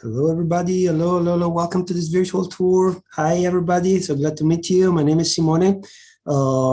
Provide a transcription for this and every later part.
Hello, everybody. Hello, hello, hello. Welcome to this virtual tour. Hi, everybody. So glad to meet you. My name is Simone.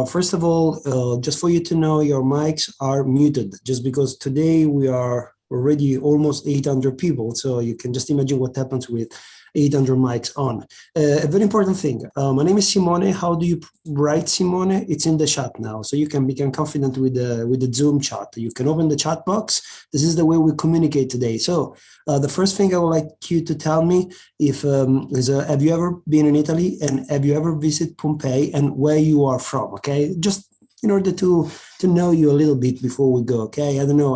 First of all, just for you to know, your mics are muted just because today we are already almost 800 people. So you can just imagine what happens with 800 mics on. A very important thing. My name is Simone. How do you write Simone? It's in the chat now. So you can become confident with the Zoom chat. You can open the chat box. This is the way we communicate today. So the first thing I would like you to tell me have you ever been in Italy and have you ever visited Pompei and where you are from? Okay, just in order to know you a little bit before we go. Okay, I don't know.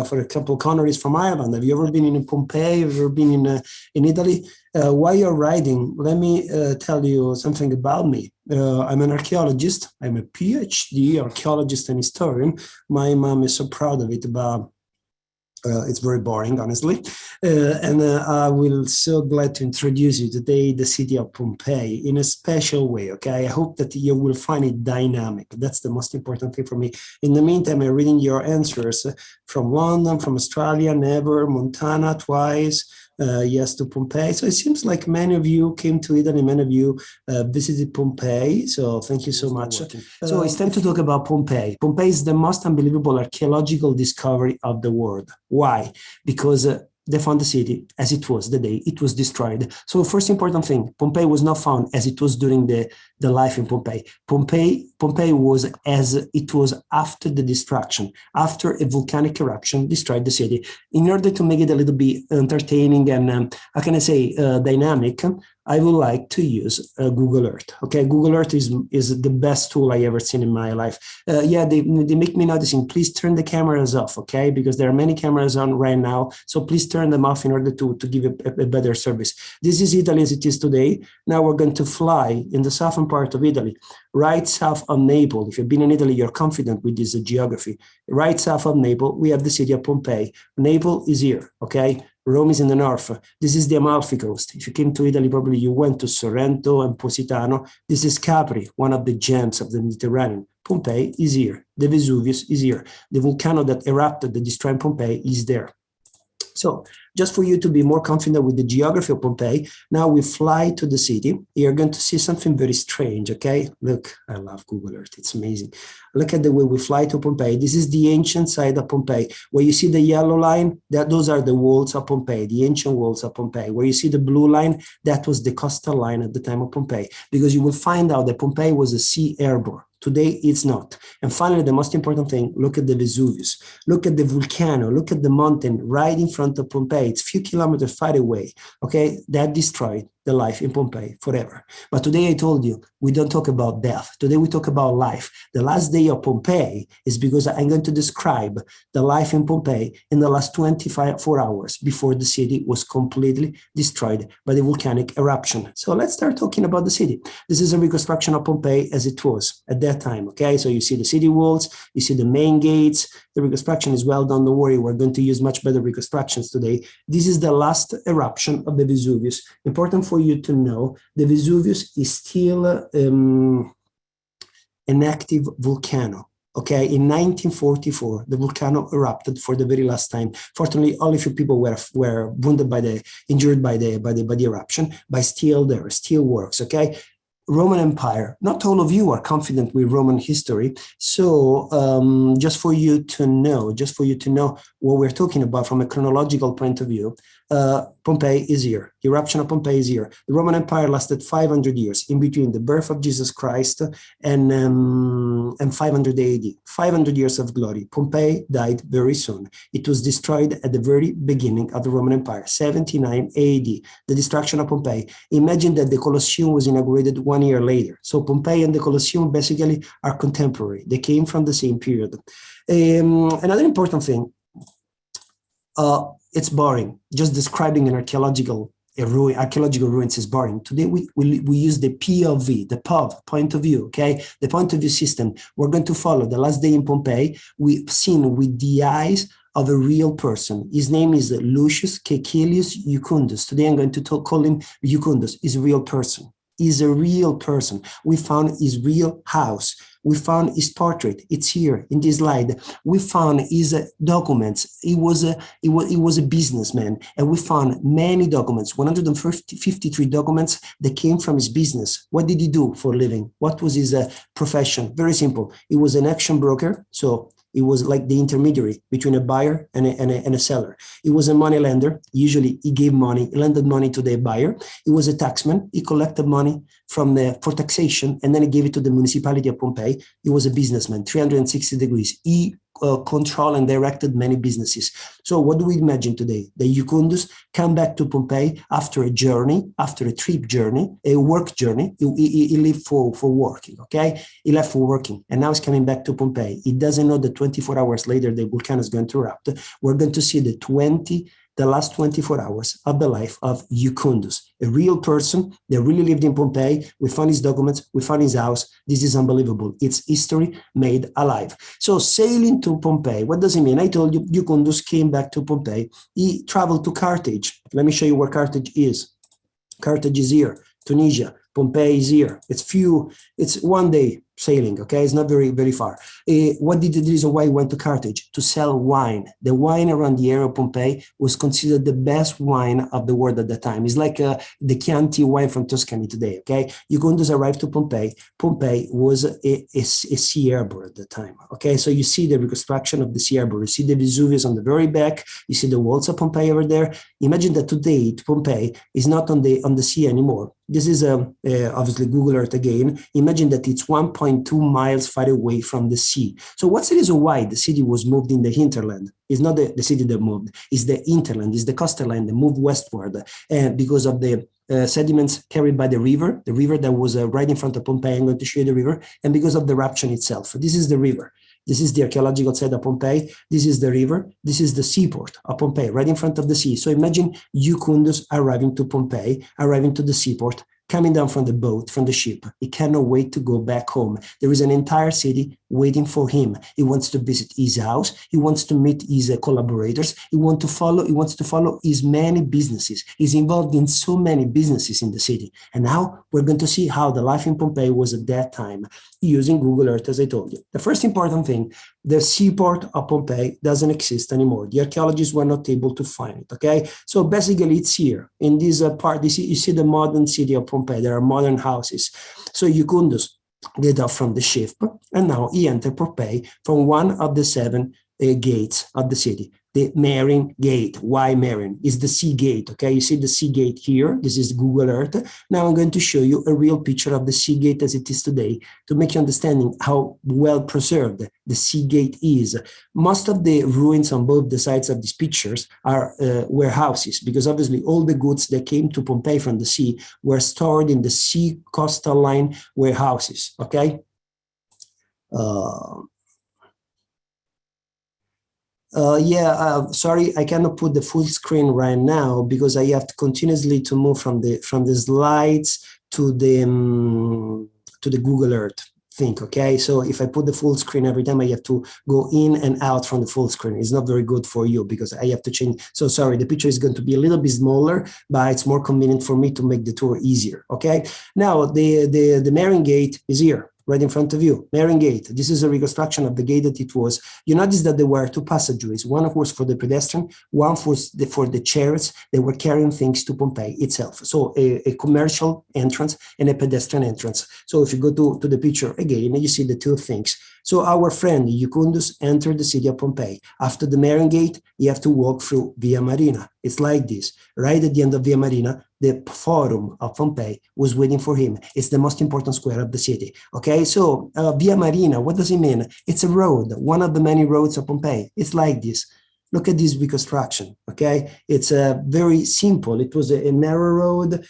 For example, Connor is from Ireland. Have you ever been in Pompei? Have you ever been in Italy? While you're writing, let me tell you something about me. I'm an archaeologist. I'm a PhD archaeologist and historian. My mom is so proud of it, but it's very boring, honestly. I will so glad to introduce you today the city of Pompeii in a special way, okay? I hope that you will find it dynamic. That's the most important thing for me. In the meantime, I'm reading your answers from London, from Australia, never, Montana, twice, yes to Pompeii. So it seems like many of you came to Italy, many of you visited Pompeii. So thank you so much. So it's time to talk about Pompeii. Pompeii is the most unbelievable archaeological discovery of the world. Why? Because they found the city as it was the day it was destroyed. So first important thing, Pompeii was not found as it was during the life in Pompeii. Pompeii was as it was after the destruction, after a volcanic eruption destroyed the city. In order to make it a little bit entertaining and, how can I say, dynamic, I would like to use Google Earth. Okay, Google Earth is the best tool I ever seen in my life. They make me noticing, please turn the cameras off, okay? Because there are many cameras on right now. So please turn them off in order to give a better service. This is Italy as it is today. Now we're going to fly in the southern part of Italy, right south of Naples. If you've been in Italy, you're confident with this geography. Right south of Naples, we have the city of Pompeii. Naples is here, okay? Rome is in the north. This is the Amalfi Coast. If you came to Italy, probably you went to Sorrento and Positano. This is Capri, one of the gems of the Mediterranean. Pompeii is here. The Vesuvius is here. The volcano that erupted, that destroyed Pompeii, is there. So just for you to be more confident with the geography of Pompeii, now we fly to the city. You're going to see something very strange, okay? Look, I love Google Earth. It's amazing. Look at the way we fly to Pompeii. This is the ancient side of Pompeii. Where you see the yellow line, those are the walls of Pompeii, the ancient walls of Pompeii. Where you see the blue line, that was the coastal line at the time of Pompeii. Because you will find out that Pompeii was a sea airborne. Today, it's not. And finally, the most important thing, look at the Vesuvius. Look at the volcano. Look at the mountain right in front of Pompeii. It's a few kilometers far away, okay? That destroyed the life in Pompeii forever. But today I told you, we don't talk about death. Today we talk about life. The last day of Pompeii is because I'm going to describe the life in Pompeii in the last 24 hours before the city was completely destroyed by the volcanic eruption. So let's start talking about the city. This is a reconstruction of Pompeii as it was at that time, okay? So you see the city walls, you see the main gates. The reconstruction is well done, don't worry. We're going to use much better reconstructions today. This is the last eruption of the Vesuvius. Important for you to know, the Vesuvius is still an active volcano. Okay, in 1944, the volcano erupted for the very last time. Fortunately, only a few people were wounded injured by the eruption, but still there, still works. Okay. Roman Empire. Not all of you are confident with Roman history. So just for you to know what we're talking about from a chronological point of view, Pompeii is here. The eruption of Pompeii is here. The Roman Empire lasted 500 years in between the birth of Jesus Christ and 500 AD. 500 years of glory. Pompeii died very soon. It was destroyed at the very beginning of the Roman Empire, 79 AD, the destruction of Pompeii. Imagine that the Colosseum was inaugurated 1 year later. So Pompeii and the Colosseum basically are contemporary. They came from the same period. Another important thing, it's boring. Just describing an archaeological ruins is boring. Today we use the POV, the POV, point of view, okay? The point of view system. We're going to follow the last day in Pompeii. We've seen with the eyes of a real person. His name is Lucius Caecilius Jucundus. Today I'm going to call him Jucundus. He's a real person. Is a real person. We found his real house. We found his portrait. It's here in this slide. We found his documents. He was a businessman, and we found many documents, 153 documents that came from his business. What did he do for a living? What was his profession? Very simple. He was an auction broker, so it was like the intermediary between a buyer and a seller. He was a money lender. Usually he gave money, he lended money to the buyer. He was a taxman. He collected money for taxation, and then he gave it to the municipality of Pompeii. He was a businessman, 360 degrees. He controlled and directed many businesses. So what do we imagine today? The Jucundus come back to Pompeii after a journey, after a trip journey, a work journey. He left for working, okay? He left for working, and now he's coming back to Pompeii. He doesn't know that 24 hours later, the volcano is going to erupt. We're going to see the last 24 hours of the life of Jucundus, a real person that really lived in Pompeii. We found his documents, we found his house. This is unbelievable. It's history made alive. So sailing to Pompeii, what does it mean? I told you Jucundus came back to Pompeii. He traveled to Carthage. Let me show you where Carthage is. Carthage is here, Tunisia. Pompeii is here. It's 1 day sailing, okay? It's not very, very far. What did the reason why he went to Carthage? To sell wine. The wine around the area of Pompeii was considered the best wine of the world at the time. It's like the Chianti wine from Tuscany today, okay? Jucundus arrived to Pompeii. Pompeii was a sea harbor at the time, okay? So you see the reconstruction of the sea harbor. You see the Vesuvius on the very back. You see the walls of Pompeii over there. Imagine that today Pompeii is not on the sea anymore. This is obviously Google Earth again. Imagine that it's 1.2 miles far away from the sea. So what's the reason why the city was moved in the hinterland? It's not the city that moved, it's the hinterland, it's the coastal line that moved westward because of the sediments carried by the river that was right in front of Pompeii. I'm going to show you the river, and because of the eruption itself. This is the river. This is the archaeological site of Pompeii. This is the river. This is the seaport of Pompeii, right in front of the sea. So imagine Jucundus arriving to Pompeii, arriving to the seaport, coming down from the boat, from the ship. He cannot wait to go back home. There is an entire city waiting for him. He wants to visit his house. He wants to meet his collaborators. He wants to follow his many businesses. He's involved in so many businesses in the city. And now we're going to see how the life in Pompeii was at that time using Google Earth, as I told you. The first important thing, the seaport of Pompeii doesn't exist anymore. The archaeologists were not able to find it, okay? So basically it's here in this part. You see the modern city of Pompeii. There are modern houses. So Jucundus get off from the ship, and now he entered Pompeii from one of the 7 gates of the city. The Marian Gate. Why Marian? Is the sea gate, okay? You see the sea gate here. This is Google Earth. Now I'm going to show you a real picture of the sea gate as it is today to make you understanding how well preserved the sea gate is. Most of the ruins on both the sides of these pictures are warehouses, because obviously all the goods that came to Pompeii from the sea were stored in the sea coastal line warehouses, okay? Sorry, I cannot put the full screen right now because I have to continuously to move from the slides to the Google Earth thing. Okay, so if I put the full screen every time, I have to go in and out from the full screen. It's not very good for you because I have to change. So sorry, the picture is going to be a little bit smaller, but it's more convenient for me to make the tour easier. Okay, now the Marian Gate is here, right in front of you, Marian Gate. This is a reconstruction of the gate that it was. You notice that there were 2 passageways. One, of course, for the pedestrian, one for the chariots that were carrying things to Pompeii itself. So a commercial entrance and a pedestrian entrance. So if you go to the picture again, you see the 2 things. So our friend Jucundus entered the city of Pompeii. After the Marian Gate, you have to walk through Via Marina. It's like this. Right at the end of Via Marina, the Forum of Pompeii was waiting for him. It's the most important square of the city. Okay, so Via Marina, what does it mean? It's a road, one of the many roads of Pompeii. It's like this. Look at this reconstruction, okay? It's very simple. It was a narrow road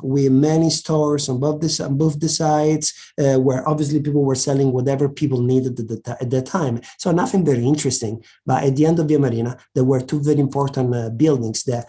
with many stores on both the sides where obviously people were selling whatever people needed at that time. So nothing very interesting. But at the end of Via Marina, there were 2 very important buildings that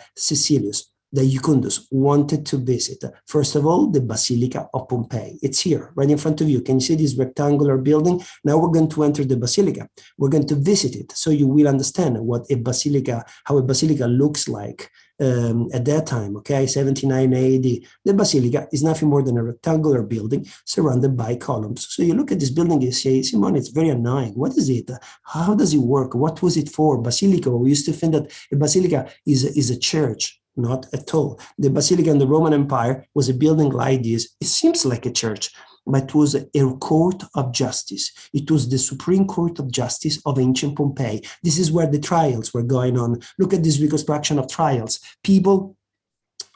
Jucundus wanted to visit. First of all, the Basilica of Pompeii. It's here, right in front of you. Can you see this rectangular building? Now we're going to enter the Basilica. We're going to visit it, so you will understand how a basilica looks like at that time, okay, 79 AD. The basilica is nothing more than a rectangular building surrounded by columns. So you look at this building, you say, Simone, it's very annoying. What is it? How does it work? What was it for? Basilica, we used to think that a basilica is a church. Not at all. The basilica in the Roman Empire was a building like this. It seems like a church, but it was a court of justice. It was the Supreme Court of Justice of ancient Pompeii. This is where the trials were going on. Look at this reconstruction of trials. People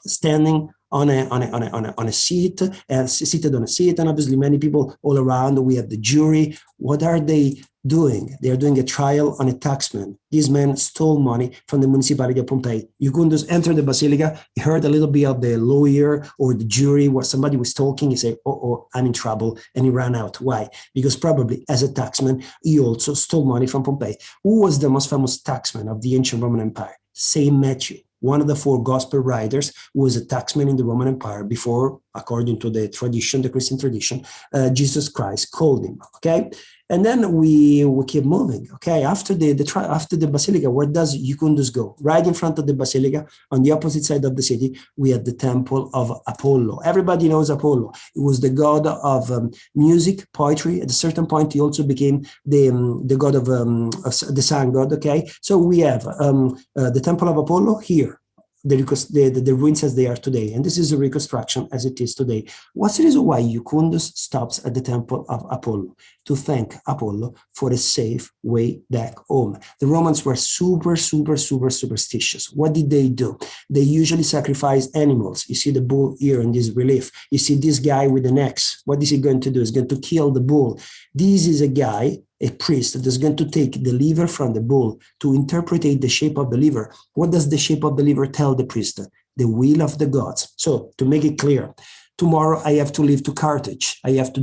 standing on a seat, seated on a seat, and obviously many people all around. We have the jury. What are they doing? They are doing a trial on a taxman. This man stole money from the municipality of Pompeii. You couldn't just enter the basilica. You heard a little bit of the lawyer or the jury where somebody was talking. You say, oh, I'm in trouble. And he ran out. Why? Because probably as a taxman, he also stole money from Pompeii. Who was the most famous taxman of the ancient Roman Empire? Saint Matthew. One of the four gospel writers was a taxman in the Roman Empire before, according to the tradition, the Christian tradition, Jesus Christ called him, okay? And then we keep moving, okay? After the basilica, where does Jucundus go? Right in front of the basilica, on the opposite side of the city, we have the temple of Apollo. Everybody knows Apollo. It was the god of music, poetry. At a certain point, he also became the god of the sun god, okay? So we have the temple of Apollo here. The ruins as they are today. And this is a reconstruction as it is today. What's the reason why Jucundus stops at the temple of Apollo? To thank Apollo for a safe way back home. The Romans were super superstitious. What did they do? They usually sacrificed animals. You see the bull here in this relief. You see this guy with an axe. What is he going to do? He's going to kill the bull. This is a guy, a priest, that is going to take the liver from the bull to interpret the shape of the liver. What does the shape of the liver tell the priest? The will of the gods. So to make it clear, tomorrow I have to leave to Carthage. I have to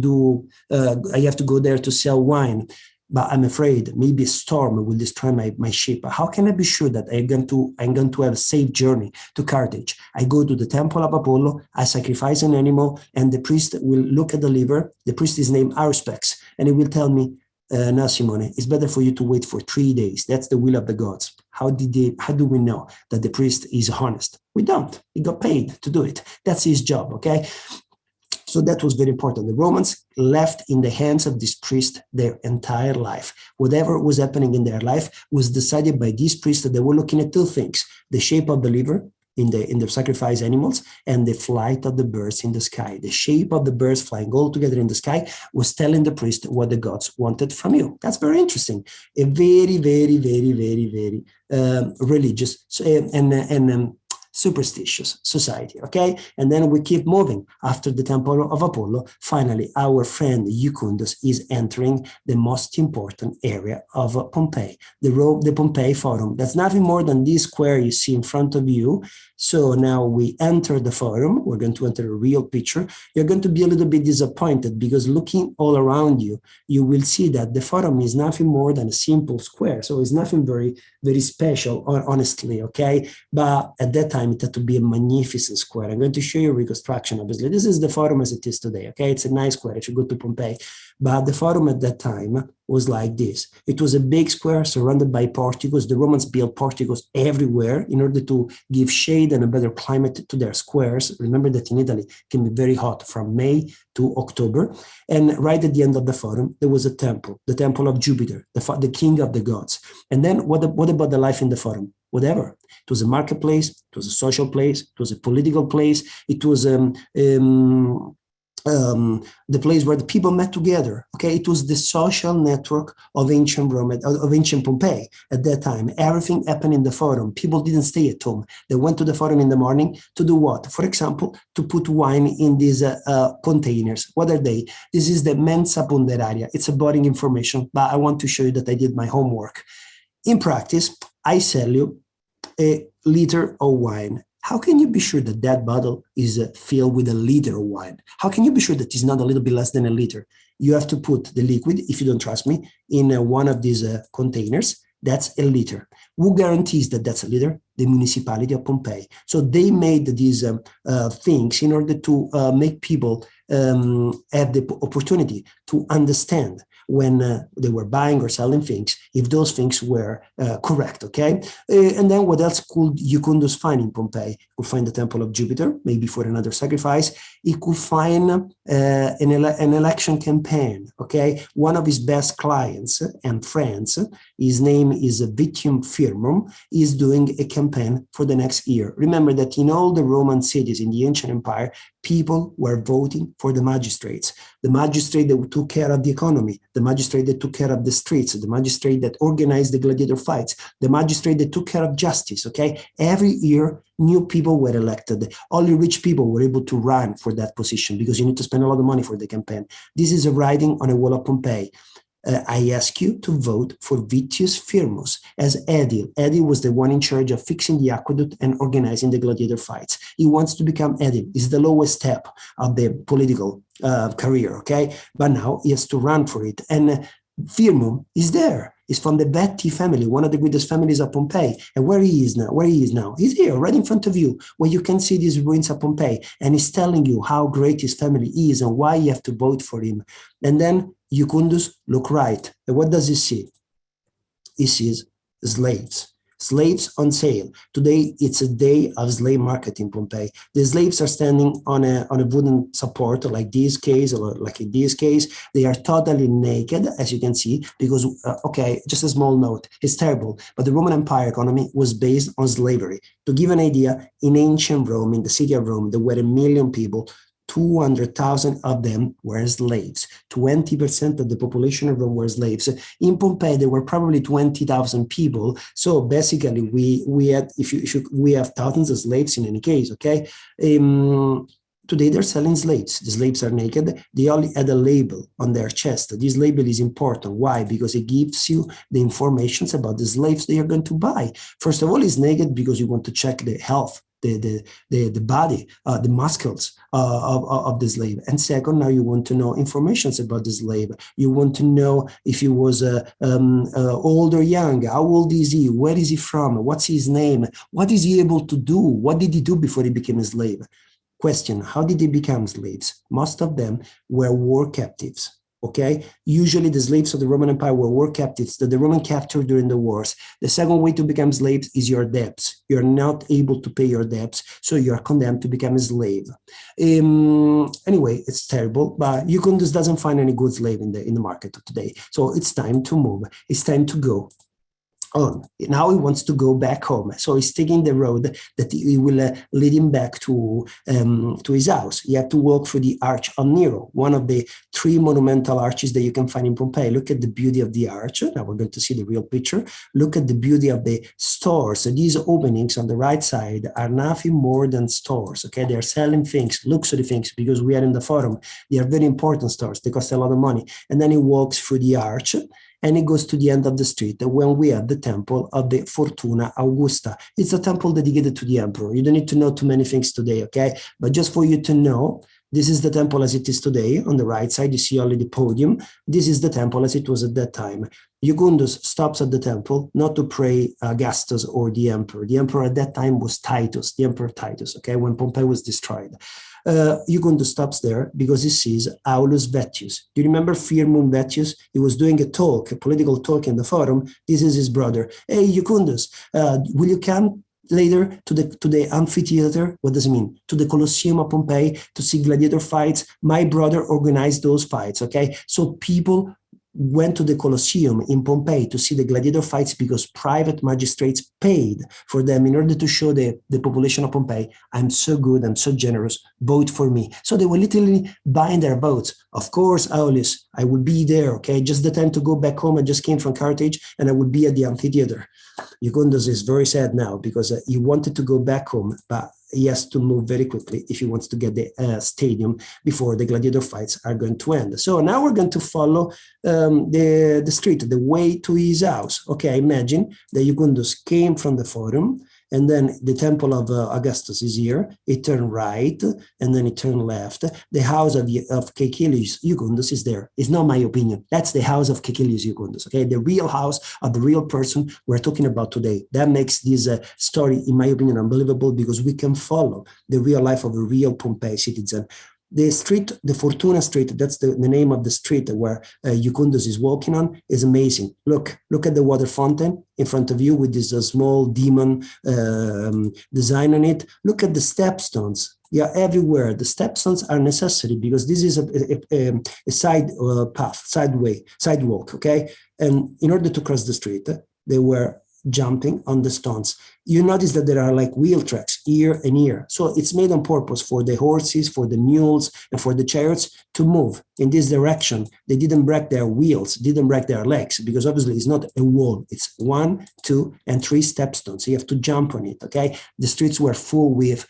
go there to sell wine. But I'm afraid maybe a storm will destroy my ship. How can I be sure that I'm going to have a safe journey to Carthage? I go to the temple of Apollo, I sacrifice an animal, and the priest will look at the liver. The priest is named Auspex, and he will tell me, now, Simone, it's better for you to wait for 3 days. That's the will of the gods. How do we know that the priest is honest? We don't. He got paid to do it. That's his job, okay? So that was very important. The Romans left in the hands of this priest their entire life. Whatever was happening in their life was decided by these priests. That they were looking at two things: the shape of the liver in the sacrificed animals and the flight of the birds in the sky. The shape of the birds flying all together in the sky was telling the priest what the gods wanted from you. That's very interesting. A very religious and superstitious society, okay? And then we keep moving. After the temple of Apollo, finally, our friend Jucundus is entering the most important area of Pompeii, the Pompei Forum. That's nothing more than this square you see in front of you. So now we enter the forum. We're going to enter a real picture. You're going to be a little bit disappointed because looking all around you, you will see that the forum is nothing more than a simple square. So it's nothing very special, honestly, okay? But at that time, it had to be a magnificent square. I'm going to show you a reconstruction, obviously. This is the forum as it is today, okay? It's a nice square if you go to Pompeii. But the forum at that time was like this. It was a big square surrounded by porticos. The Romans built porticos everywhere in order to give shade and a better climate to their squares. Remember that in Italy, it can be very hot from May to October. And right at the end of the forum, there was a temple, the temple of Jupiter, the king of the gods. And then what about the life in the forum? Whatever. It was a marketplace, it was a social place, it was a political place, it was the place where the people met together. Okay, it was the social network of ancient Rome, of ancient Pompeii at that time. Everything happened in the forum. People didn't stay at home. They went to the forum in the morning to do what? For example, to put wine in these containers. What are they? This is the mensa ponderaria. It's a boring information, but I want to show you that I did my homework. In practice, I sell you a liter of wine. How can you be sure that that bottle is filled with a liter of wine? How can you be sure that it's not a little bit less than a liter? You have to put the liquid, if you don't trust me, in one of these containers. That's a liter. Who guarantees that that's a liter? The municipality of Pompeii. So they made these things in order to make people have the opportunity to understand when they were buying or selling things, if those things were correct, okay? And then what else could Jucundus find in Pompeii? He could find the temple of Jupiter, maybe for another sacrifice. He could find an election campaign, okay? One of his best clients and friends, his name is Vitium Firmum, is doing a campaign for the next year. Remember that in all the Roman cities in the ancient empire, people were voting for the magistrates that took care of the economy, the magistrate that took care of the streets, the magistrate that organized the gladiator fights, the magistrate that took care of justice, okay? Every year, new people were elected. Only rich people were able to run for that position because you need to spend a lot of money for the campaign. This is a writing on a wall of Pompeii. I ask you to vote for Vitius Firmus as edile. Edile was the one in charge of fixing the aqueduct and organizing the gladiator fights. He wants to become edile. It's the lowest step of the political career, okay? But now he has to run for it. And Firmum is there. He's from the Betti family, one of the greatest families of Pompeii. And where he is now, he's here, right in front of you, where you can see these ruins of Pompeii. And he's telling you how great his family is and why you have to vote for him. And then Jucundus look right. And what does he see? He sees slaves. Slaves on sale. Today, it's a day of slave market in Pompeii. The slaves are standing on a wooden support like this case or like in this case. They are totally naked, as you can see, because, okay, just a small note, it's terrible, but the Roman Empire economy was based on slavery. To give an idea, in ancient Rome, in the city of Rome, there were 1 million people. 200,000 of them were slaves. 20% of the population of Rome were slaves. In Pompeii, there were probably 20,000 people. So basically, we have thousands of slaves in any case. Okay. Today they're selling slaves. The slaves are naked. They only had a label on their chest. This label is important. Why? Because it gives you the information about the slaves they are going to buy. First of all, it's naked because you want to check the health, the body, the muscles of the slave. And second, now you want to know information about the slave. You want to know if he was old or young, how old is he, where is he from, what's his name, what is he able to do, what did he do before he became a slave? Question, how did they become slaves? Most of them were war captives. Okay, usually the slaves of the Roman Empire were war captives that the Roman captured during the wars. The second way to become slaves is your debts. You're not able to pay your debts, so you're condemned to become a slave. Anyway, it's terrible, but Jucundus doesn't find any good slave in the market of today. So it's time to move. It's time to go on. Now he wants to go back home, so he's taking the road that he will lead him back to his house. He had to walk through the Arch of Nero, one of the 3 monumental arches that you can find in Pompeii. Look at the beauty of the arch. Now we're going to see the real picture. Look at the beauty of the stores. So these openings on the right side are nothing more than stores. Okay, they're selling things, luxury things, because we are in the Forum. They are very important stores. They cost a lot of money. And then he walks through the arch, and it goes to the end of the street when we have the temple of the Fortuna Augusta. It's a temple dedicated to the emperor. You don't need to know too many things today, okay? But just for you to know, this is the temple as it is today. On the right side, you see only the podium. This is the temple as it was at that time. Jucundus stops at the temple, not to pray Augustus or the emperor. The emperor at that time was Titus, the emperor Titus, okay, when Pompeii was destroyed. Jucundus stops there because he sees Aulus Vettius. Do you remember Firmum Vettius? He was doing a talk, a political talk in the Forum. This is his brother. Hey, Jucundus, will you come later to the amphitheater? What does it mean? To the Colosseum of Pompeii to see gladiator fights? My brother organized those fights, okay? So people went to the Colosseum in Pompeii to see the gladiator fights because private magistrates paid for them in order to show the population of Pompeii, I'm so good, I'm so generous, vote for me. So they were literally buying their votes. Of course, Aulus, I will be there, okay? Just the time to go back home. I just came from Carthage and I would be at the amphitheater. Jucundus is very sad now because he wanted to go back home, but he has to move very quickly if he wants to get the stadium before the gladiator fights are going to end. So now we're going to follow the street, the way to his house. Okay, imagine that Jucundus came from the Forum, and then the temple of Augustus is here. He turned right, and then he turned left. The house of Caecilius Jucundus is there. It's not my opinion. That's the house of Caecilius Jucundus, okay? The real house of the real person we're talking about today. That makes this story, in my opinion, unbelievable because we can follow the real life of a real Pompeii citizen. The street, the Fortuna Street, that's the name of the street where Jucundus is walking on, is amazing. Look at the water fountain in front of you with this small demon design on it. Look at the stepstones. They are everywhere. The stepstones are necessary because this is a side path, sidewalk, okay? And in order to cross the street, they were jumping on the stones. You notice that there are like wheel tracks here and here. So it's made on purpose for the horses, for the mules, and for the chariots to move in this direction. They didn't break their wheels, didn't break their legs, because obviously it's not a wall. It's 1, 2, and 3 stepstones. So you have to jump on it, okay? The streets were full with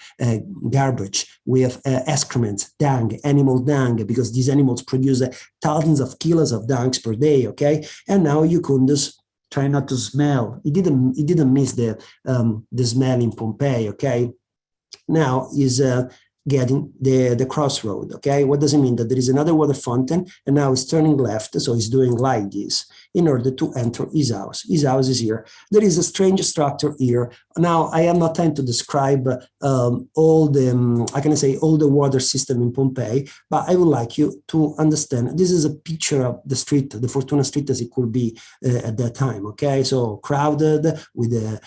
garbage, with excrement, dung, animal dung, because these animals produce thousands of kilos of dungs per day, okay? And now Jucundus, try not to smell. He didn't miss the smell in Pompei, okay? Now is getting the crossroad, okay? What does it mean? That there is another water fountain, and now it's turning left, so he's doing like this in order to enter his house. His house is here. There is a strange structure here. Now, I have not time to describe all the, all the water system in Pompei, but I would like you to understand, this is a picture of the street, the Fortuna Street as it could be at that time, okay? So crowded with the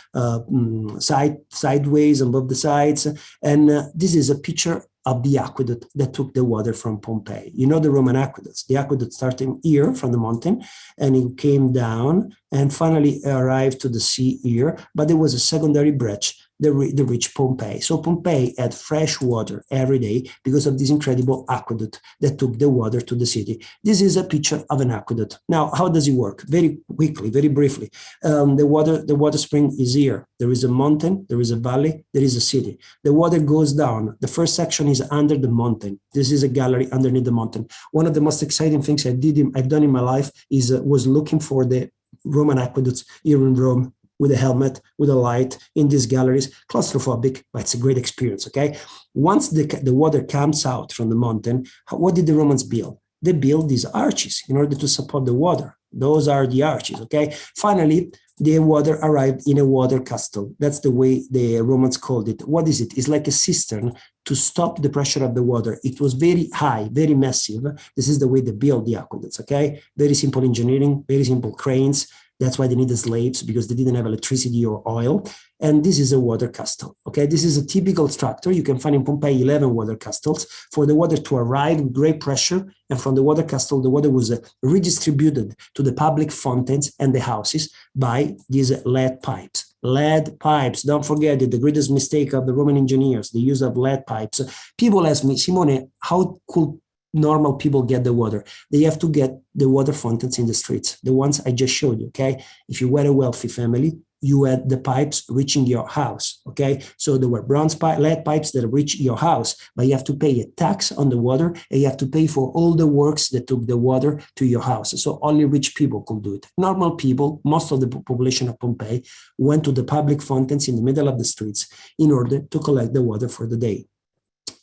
sideways on both the sides, and this is a picture of the aqueduct that took the water from Pompei. You know the Roman aqueducts. The aqueduct started here from the mountain, and it came down and finally arrived to the sea here, but there was a secondary branch that reached Pompei. So Pompei had fresh water every day because of this incredible aqueduct that took the water to the city. This is a picture of an aqueduct. Now, how does it work? Very quickly, very briefly. The water spring is here. There is a mountain, there is a valley, there is a city. The water goes down. The first section is under the mountain. This is a gallery underneath the mountain. One of the most exciting things I've done in my life was looking for the Roman aqueducts here in Rome, with a helmet, with a light in these galleries, claustrophobic, but it's a great experience, okay? Once the water comes out from the mountain, what did the Romans build? They built these arches in order to support the water. Those are the arches, okay? Finally, the water arrived in a water castle. That's the way the Romans called it. What is it? It's like a cistern to stop the pressure of the water. It was very high, very massive. This is the way they built the aqueducts, okay? Very simple engineering, very simple cranes. That's why they needed slaves, because they didn't have electricity or oil. And this is a water castle, okay? This is a typical structure. You can find in Pompei 11 water castles for the water to arrive with great pressure. And from the water castle, the water was redistributed to the public fountains and the houses by these lead pipes. Lead pipes, don't forget it, the greatest mistake of the Roman engineers, the use of lead pipes. People ask me, Simone, how could normal people get the water? They have to get the water fountains in the streets, the ones I just showed you, okay? If you were a wealthy family, you had the pipes reaching your house, okay? So there were lead pipes that reach your house, but you have to pay a tax on the water, and you have to pay for all the works that took the water to your house. So only rich people could do it. Normal people, most of the population of Pompei, went to the public fountains in the middle of the streets in order to collect the water for the day.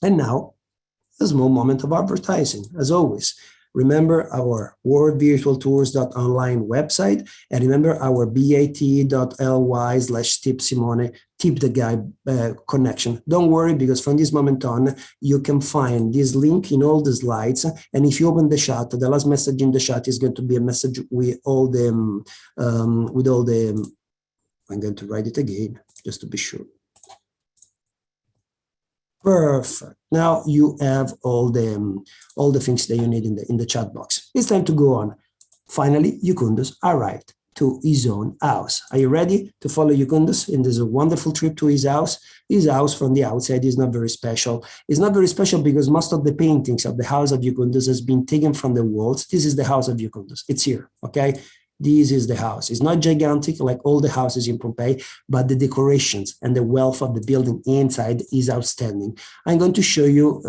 And now, a small moment of advertising, as always. Remember our worldvirtualtours.online website, and remember our bat.ly/tipsimone, tip the guy connection. Don't worry, because from this moment on, you can find this link in all the slides. And if you open the chat, the last message in the chat is going to be a message with all the, I'm going to write it again, just to be sure. Perfect. Now you have all the things that you need in the chat box. It's time to go on. Finally, Jucundus arrived to his own house. Are you ready to follow Jucundus in this wonderful trip to his house? His house from the outside is not very special. It's not very special because most of the paintings of the house of Jucundus has been taken from the walls. This is the house of Jucundus. It's here, okay? This is the house. It's not gigantic like all the houses in Pompei, but the decorations and the wealth of the building inside is outstanding. I'm going to show you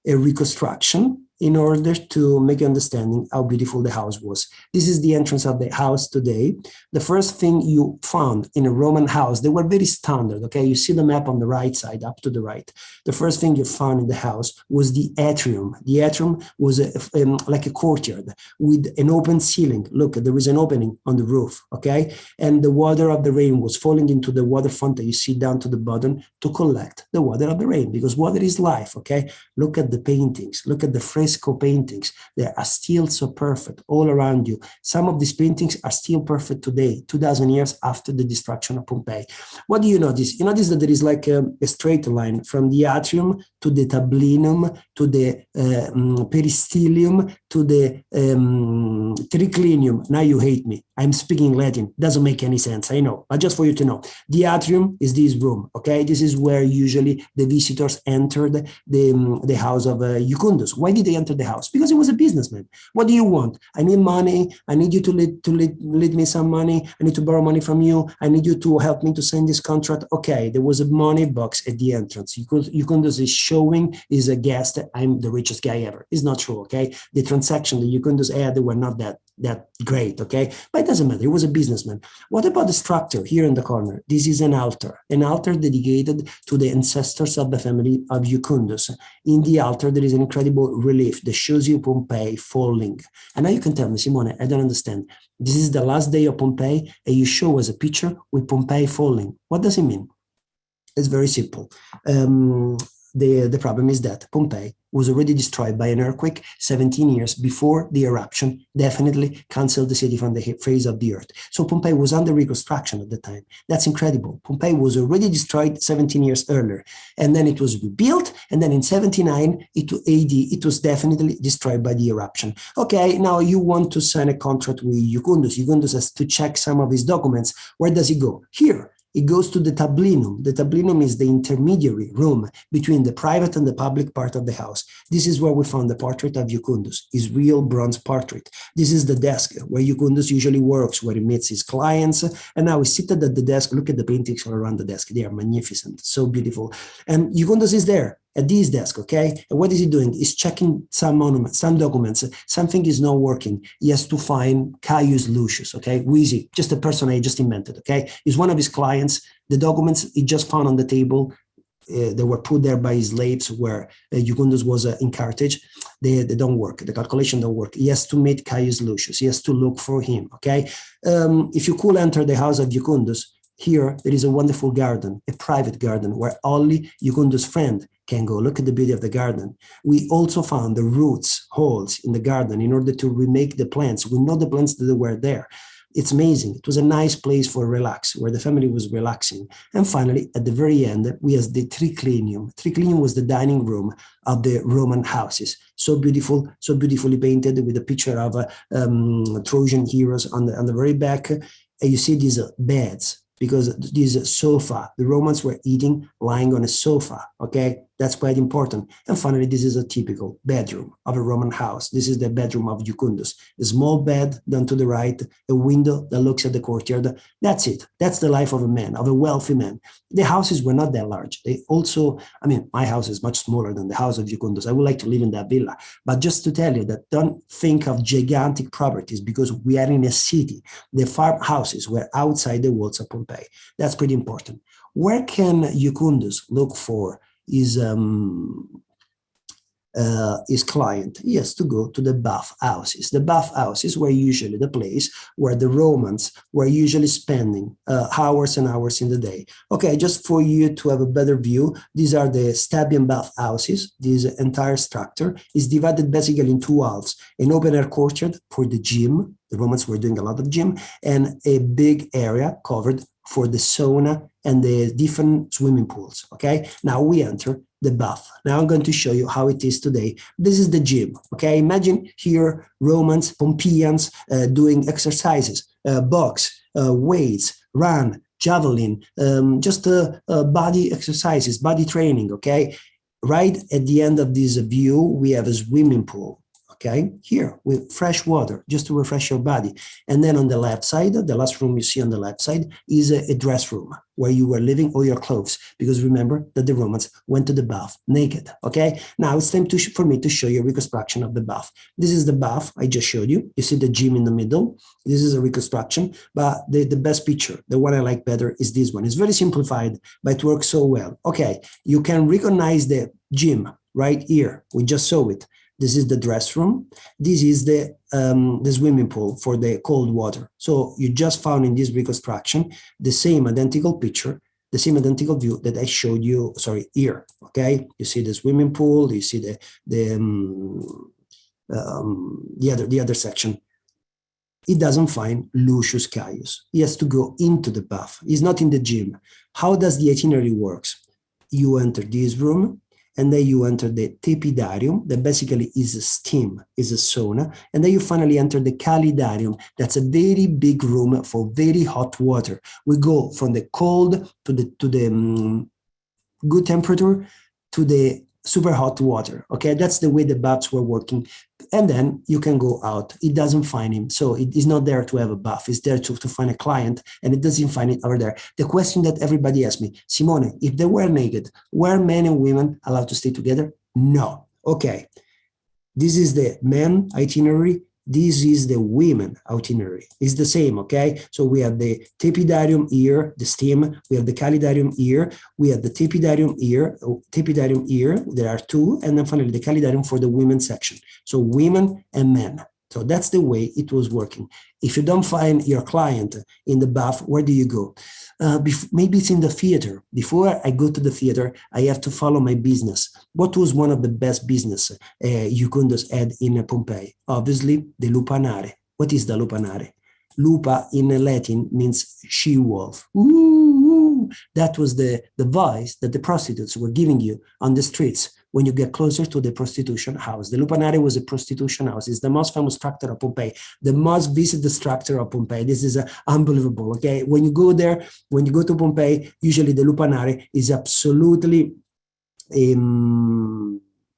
a reconstruction in order to make you understanding how beautiful the house was. This is the entrance of the house today. The first thing you found in a Roman house, they were very standard, okay? You see the map on the right side, up to the right. The first thing you found in the house was the atrium. The atrium was like a courtyard with an open ceiling. Look, there was an opening on the roof, okay? And the water of the rain was falling into the water font that you see down to the bottom to collect the water of the rain, because water is life, okay? Look at the paintings, look at the fresco paintings. They are still so perfect all around you. Some of these paintings are still perfect today, 2,000 years after the destruction of Pompeii. What do you notice? You notice that there is like a straight line from the atrium to the tablinum, to the peristylium, to the triclinium. Now you hate me. I'm speaking Latin. Doesn't make any sense, I know. But just for you to know, the atrium is this room, okay? This is where usually the visitors entered the house of Jucundus. Why did they enter the house? Because he was a businessman. What do you want? I need money. I need you to lead me some money. I need to borrow money from you. I need you to help me to sign this contract. Okay, there was a money box at the entrance. Jucundus is showing is a guest. I'm the richest guy ever. It's not true, okay? The transaction that Jucundus had, they were not that great, okay? But it doesn't matter. He was a businessman. What about the structure here in the corner? This is an altar dedicated to the ancestors of the family of Jucundus. In the altar, there is an incredible relief that shows you Pompeii falling. And now you can tell me, Simone, I don't understand. This is the last day of Pompeii, and you show us a picture with Pompeii falling. What does it mean? It's very simple. The problem is that Pompeii was already destroyed by an earthquake 17 years before the eruption, definitely canceled the city from the face of the earth. So Pompeii was under reconstruction at the time. That's incredible. Pompeii was already destroyed 17 years earlier, and then it was rebuilt, and then in 79 AD, it was definitely destroyed by the eruption. Okay, now you want to sign a contract with Jucundus. Jucundus has to check some of his documents. Where does he go? Here. It goes to the tablinum. The tablinum is the intermediary room between the private and the public part of the house. This is where we found the portrait of Jucundus, his real bronze portrait. This is the desk where Jucundus usually works, where he meets his clients. And now he's seated at the desk. Look at the paintings all around the desk. They are magnificent, so beautiful. And Jucundus is there at this desk, okay? And what is he doing? He's checking some monuments, some documents. Something is not working. He has to find Caius Lucius, okay? Wheezy, just a person I just invented, okay? He's one of his clients. The documents he just found on the table, they were put there by his slaves where Jucundus was in Carthage. They don't work. The calculation don't work. He has to meet Caius Lucius. He has to look for him, okay? If you could enter the house of Jucundus, here there is a wonderful garden, a private garden where only Jucundus' friend can go. Look at the beauty of the garden. We also found the roots, holes in the garden in order to remake the plants. We know the plants that were there. It's amazing. It was a nice place for relax, where the family was relaxing. And finally, at the very end, we have the triclinium. Triclinium was the dining room of the Roman houses. So beautiful, so beautifully painted with a picture of Trojan heroes on the very back. And you see these beds, because this sofa, the Romans were eating lying on a sofa, okay? That's quite important. And finally, this is a typical bedroom of a Roman house. This is the bedroom of Jucundus. A small bed down to the right, a window that looks at the courtyard. That's it. That's the life of a man, of a wealthy man. The houses were not that large. They also, I mean, my house is much smaller than the house of Jucundus. I would like to live in that villa. But just to tell you that don't think of gigantic properties, because we are in a city. The farmhouses were outside the walls of Pompeii. That's pretty important. Where can Jucundus look for his client? He has to go to the bath houses. The bath houses were usually the place where the Romans were usually spending hours and hours in the day. Okay, just for you to have a better view, these are the Stabian bath houses. This entire structure is divided basically in two halves: an open air courtyard for the gym. The Romans were doing a lot of gym, and a big area covered for the sauna and the different swimming pools, okay? Now we enter the bath. Now I'm going to show you how it is today. This is the gym, okay? Imagine here Romans, Pompeians doing exercises, box, weights, run, javelin, just body exercises, body training, okay? Right at the end of this view, we have a swimming pool, okay, here with fresh water, just to refresh your body. And then on the left side, the last room you see on the left side is a dress room where you were leaving all your clothes, because remember that the Romans went to the bath naked, okay? Now it's time for me to show you a reconstruction of the bath. This is the bath I just showed you. You see the gym in the middle. This is a reconstruction, but the best picture, the one I like better, is this one. It's very simplified, but it works so well. Okay, you can recognize the gym right here. We just saw it. This is the dress room. This is the swimming pool for the cold water. So you just found in this reconstruction the same identical picture, the same identical view that I showed you, sorry, here, okay? You see the swimming pool, you see the other section. He doesn't find Lucius Caius. He has to go into the bath. He's not in the gym. How does the itinerary works? You enter this room, and then you enter the tepidarium, that basically is a steam, is a sauna, and then you finally enter the calidarium. That's a very big room for very hot water. We go from the cold to the good temperature to the super hot water, okay? That's the way the baths were working. And then you can go out. It doesn't find him. So it is not there to have a bath. It's there to find a client, and it doesn't find it over there. The question that everybody asks me, Simone, if they were naked, were men and women allowed to stay together? No. Okay. This is the men itinerary. This is the women itinerary. It's the same, okay? So we have the tepidarium here, the steam. We have the calidarium here. We have the tepidarium here. Tepidarium here. There are two. And then finally the calidarium for the women section. So women and men. So that's the way it was working. If you don't find your client in the bath, where do you go? Maybe it's in the theater. Before I go to the theater, I have to follow my business. What was one of the best business Jucundus had in Pompei? Obviously, the lupanare. What is the lupanare? Lupa in Latin means she-wolf. Ooh, that was the voice that the prostitutes were giving you on the streets when you get closer to the prostitution house. The lupanare was a prostitution house. It's the most famous structure of Pompeii, the most visited structure of Pompeii. This is unbelievable, okay? When you go there, when you go to Pompeii, usually the lupanare is absolutely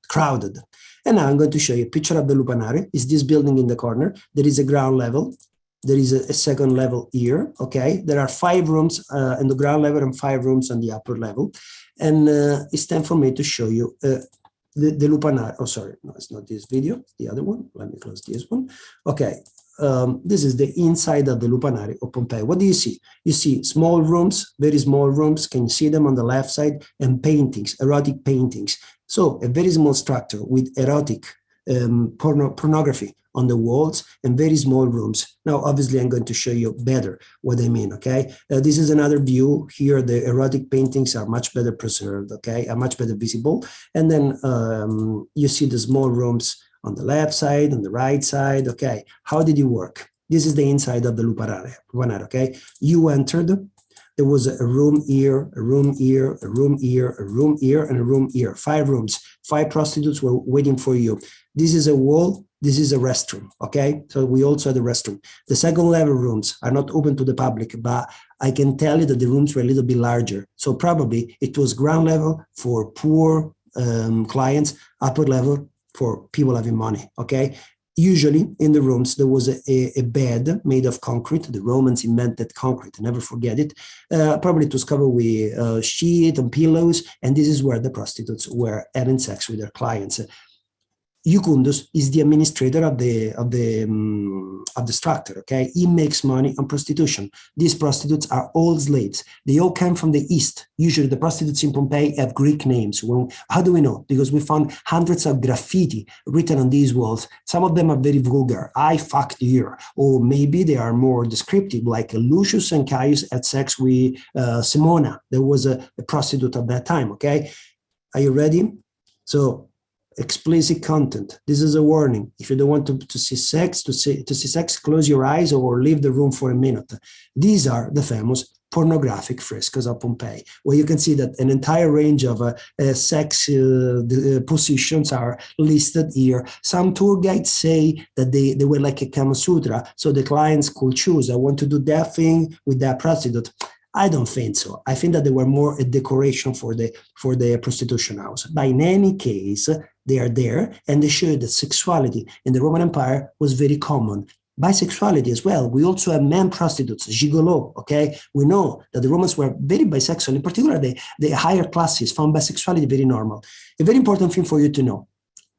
crowded. And now I'm going to show you a picture of the lupanare. It's this building in the corner. There is a ground level. There is a second level here, okay? There are 5 rooms on the ground level and 5 rooms on the upper level. And it's time for me to show you the lupanare. Oh, sorry, no, it's not this video, the other one. Let me close this one. Okay, this is the inside of the lupanare of Pompeii. What do you see? You see small rooms, very small rooms. Can you see them on the left side? And paintings, erotic paintings. So a very small structure with erotic pornography on the walls and very small rooms. Now, obviously, I'm going to show you better what I mean, okay? This is another view. Here, the erotic paintings are much better preserved, okay? Are much better visible. And then you see the small rooms on the left side, on the right side, okay? How did it work? This is the inside of the lupanare, okay? You entered. There was a room here, a room here, a room here, a room here, and a room here. 5 rooms. 5 prostitutes were waiting for you. This is a wall. This is a restroom, okay? So we also had a restroom. The second level rooms are not open to the public, but I can tell you that the rooms were a little bit larger. So probably it was ground level for poor clients, upper level for people having money, okay? Usually in the rooms, there was a bed made of concrete. The Romans invented concrete, never forget it. Probably it was covered with sheet and pillows, and this is where the prostitutes were having sex with their clients. Jucundus is the administrator of the structure, okay? He makes money on prostitution. These prostitutes are all slaves. They all came from the East. Usually the prostitutes in Pompeii have Greek names. Well, how do we know? Because we found hundreds of graffiti written on these walls. Some of them are very vulgar. I fucked here. Or maybe they are more descriptive, like Lucius and Caius had sex with Simona. There was a prostitute at that time, okay? Are you ready? So, explicit content. This is a warning. If you don't want to see sex, close your eyes or leave the room for a minute. These are the famous pornographic frescoes of Pompeii, where you can see that an entire range of sex positions are listed here. Some tour guides say that they were like a Kama Sutra, so the clients could choose, I want to do that thing with that prostitute. I don't think so. I think that they were more a decoration for the prostitution house. But in any case, they are there, and they show that sexuality in the Roman Empire was very common. Bisexuality as well. We also have men prostitutes, gigolo, okay? We know that the Romans were very bisexual. In particular, the higher classes found bisexuality very normal. A very important thing for you to know.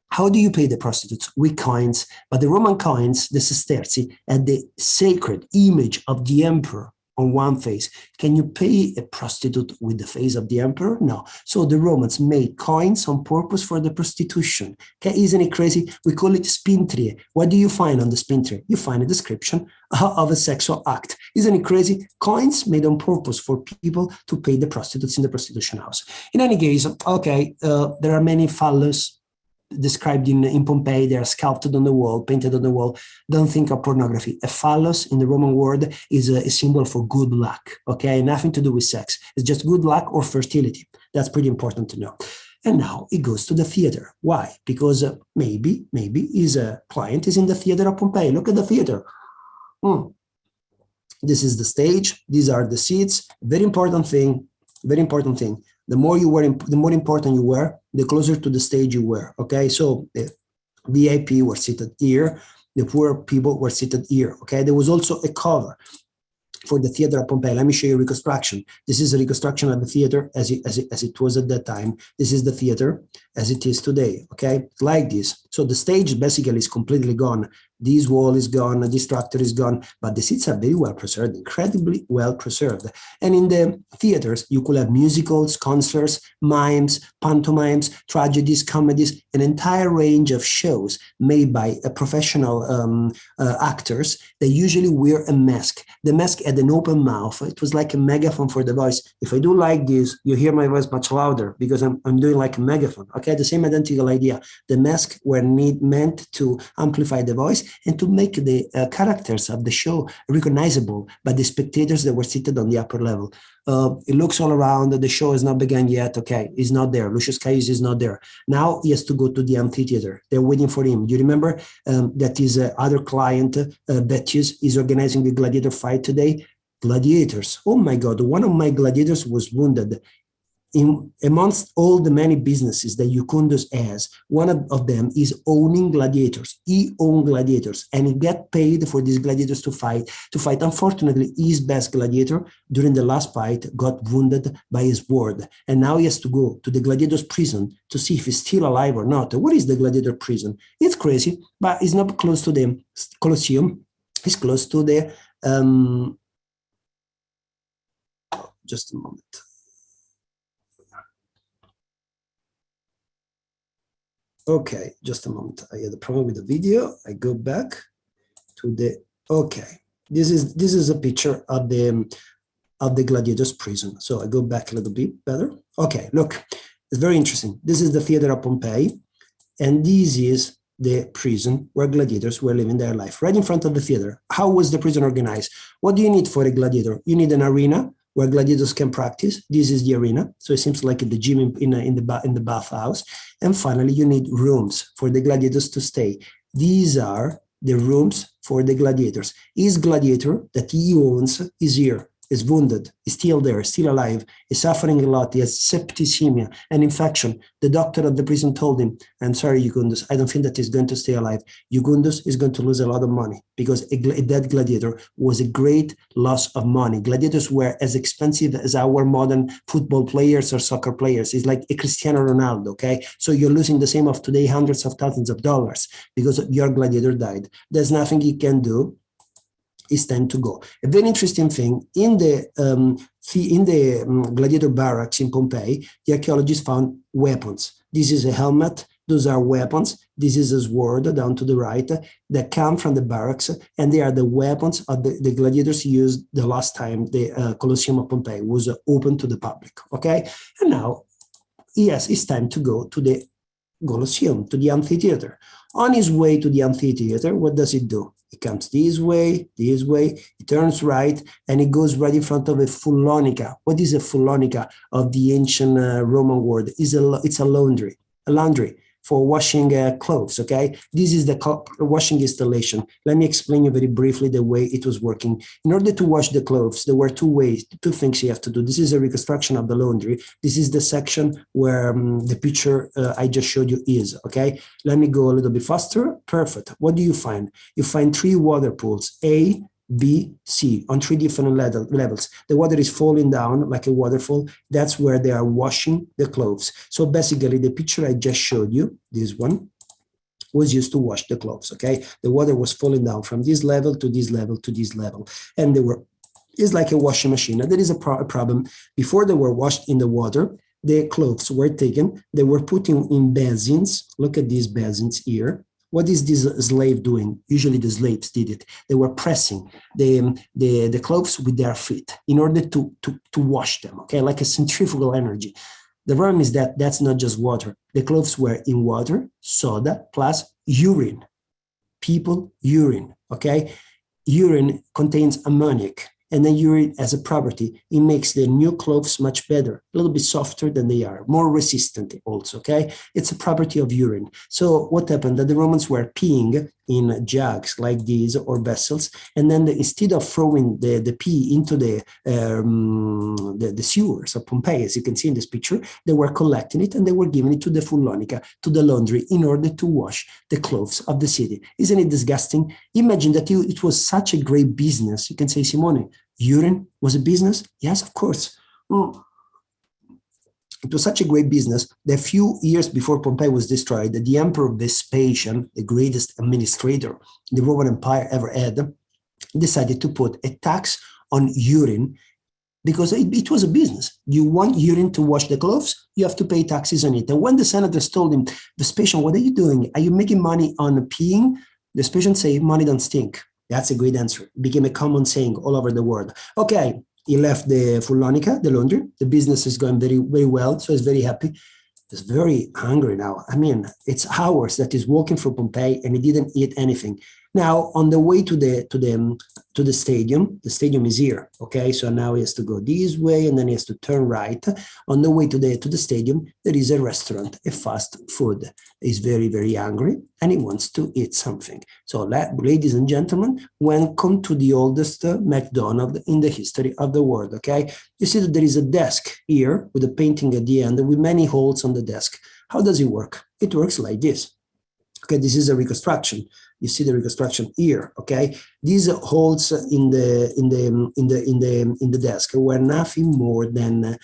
How do you pay the prostitutes? With coins. But the Roman coins, the sesterzi, had the sacred image of the emperor on one face. Can you pay a prostitute with the face of the emperor? No. So the Romans made coins on purpose for the prostitution. Okay, isn't it crazy? We call it spintrie. What do you find on the spintrie? You find a description of a sexual act. Isn't it crazy? Coins made on purpose for people to pay the prostitutes in the prostitution house. In any case, okay, there are many phallus described in Pompei. They are sculpted on the wall, painted on the wall. Don't think of pornography. A phallus in the Roman world is a symbol for good luck, okay? Nothing to do with sex. It's just good luck or fertility. That's pretty important to know. And now it goes to the theater. Why? Because maybe his client is in the theater of Pompei. Look at the theater. This is the stage. These are the seats. Very important thing. The more important you were, the closer to the stage you were, okay? So the VIP were seated here, the poor people were seated here, okay? There was also a cover for the theater of Pompei. Let me show you a reconstruction. This is a reconstruction of the theater as it was at that time. This is the theater as it is today, okay? Like this. So the stage basically is completely gone. This wall is gone, this structure is gone, but the seats are very well preserved, incredibly well preserved. And in the theaters, you could have musicals, concerts, mimes, pantomimes, tragedies, comedies, an entire range of shows made by professional actors. They usually wear a mask. The mask had an open mouth. It was like a megaphone for the voice. If I do like this, you hear my voice much louder because I'm doing like a megaphone, okay? The same identical idea. The masks were meant to amplify the voice and to make the characters of the show recognizable by the spectators that were seated on the upper level. It looks all around. The show has not begun yet. Okay, he's not there. Lucius Caius is not there. Now he has to go to the amphitheater. They're waiting for him. Do you remember that his other client, Betius, is organizing the gladiator fight today? Gladiators. Oh my God, one of my gladiators was wounded. Amongst all the many businesses that Jucundus has, one of them is owning gladiators. He owns gladiators, and he get paid for these gladiators to fight. Unfortunately, his best gladiator during the last fight got wounded by his sword, and now he has to go to the gladiators' prison to see if he's still alive or not. What is the gladiator prison? It's crazy, but it's not close to the Colosseum. It's close to the just a moment. Okay, just a moment. I had a problem with the video. I go back to the, okay. This is a picture of the gladiators prison. So I go back a little bit better. Okay, look, it's very interesting. This is the theater of Pompei, and this is the prison where gladiators were living their life, right in front of the theater. How was the prison organized? What do you need for a gladiator? You need an arena where gladiators can practice. This is the arena. So it seems like the gym in the bathhouse. And finally, you need rooms for the gladiators to stay. These are the rooms for the gladiators. His gladiator that he owns is here, is wounded, is still there, still alive, is suffering a lot. He has septicemia, an infection. The doctor at the prison told him, I'm sorry, Jucundus, I don't think that he's going to stay alive. Jucundus is going to lose a lot of money because a dead gladiator was a great loss of money. Gladiators were as expensive as our modern football players or soccer players. It's like a Cristiano Ronaldo, okay? So you're losing the same of today, hundreds of thousands of dollars because your gladiator died. There's nothing you can do. It's time to go. A very interesting thing, in the gladiator barracks in Pompei, the archaeologists found weapons. This is a helmet. Those are weapons. This is a sword down to the right that come from the barracks, and they are the weapons of the gladiators used the last time the Colosseum of Pompei was open to the public, okay? And now, yes, it's time to go to the Colosseum, to the amphitheater. On his way to the amphitheater, what does it do? It comes this way, it turns right, and it goes right in front of a fullonica. What is a fullonica of the ancient Roman world? It's a laundry. for washing clothes, okay? This is the washing installation. Let me explain you very briefly the way it was working. In order to wash the clothes, there were two things you have to do. This is a reconstruction of the laundry. This is the section where the picture I just showed you is, okay? Let me go a little bit faster. Perfect. What do you find? You find 3 water pools, A, B, C, on 3 different levels. The water is falling down like a waterfall. That's where they are washing the clothes. So basically, the picture I just showed you, this one, was used to wash the clothes, okay? The water was falling down from this level to this level to this level. And it's like a washing machine. Now, there is a problem. Before they were washed in the water, the clothes were taken, they were put in basins. Look at these basins here. What is this slave doing? Usually the slaves did it. They were pressing the clothes with their feet in order to wash them, okay? Like a centrifugal energy. The problem is that that's not just water. The clothes were in water, soda, plus urine. People, urine, okay? Urine contains ammoniac. And then urine as a property, it makes the new clothes much better, a little bit softer than they are, more resistant also, okay? It's a property of urine. So what happened? That the Romans were peeing in jugs like these or vessels, and then instead of throwing the pee into the sewers of Pompeii, as you can see in this picture, they were collecting it and they were giving it to the fullonica, to the laundry, in order to wash the clothes of the city. Isn't it disgusting? Imagine that it was such a great business. You can say, Simone, urine was a business? Yes, of course. It was such a great business that a few years before Pompeii was destroyed, the Emperor Vespasian, the greatest administrator the Roman Empire ever had, decided to put a tax on urine because it was a business. You want urine to wash the clothes, you have to pay taxes on it. And when the senators told him, Vespasian, what are you doing? Are you making money on peeing? Vespasian said, money don't stink. That's a great answer. It became a common saying all over the world. Okay, he left the fullonica, the laundry. The business is going very, very well, so he's very happy. He's very hungry now. I mean, it's hours that he's walking from Pompeii and he didn't eat anything. Now, on the way to the stadium is here, okay? So now he has to go this way and then he has to turn right. On the way to the stadium, there is a restaurant, a fast food. He's very, very hungry and he wants to eat something. So, ladies and gentlemen, welcome to the oldest McDonald's in the history of the world, okay? You see that there is a desk here with a painting at the end with many holes on the desk. How does it work? It works like this. Okay, this is a reconstruction. You see the reconstruction here. Okay, these holes in the desk were nothing more than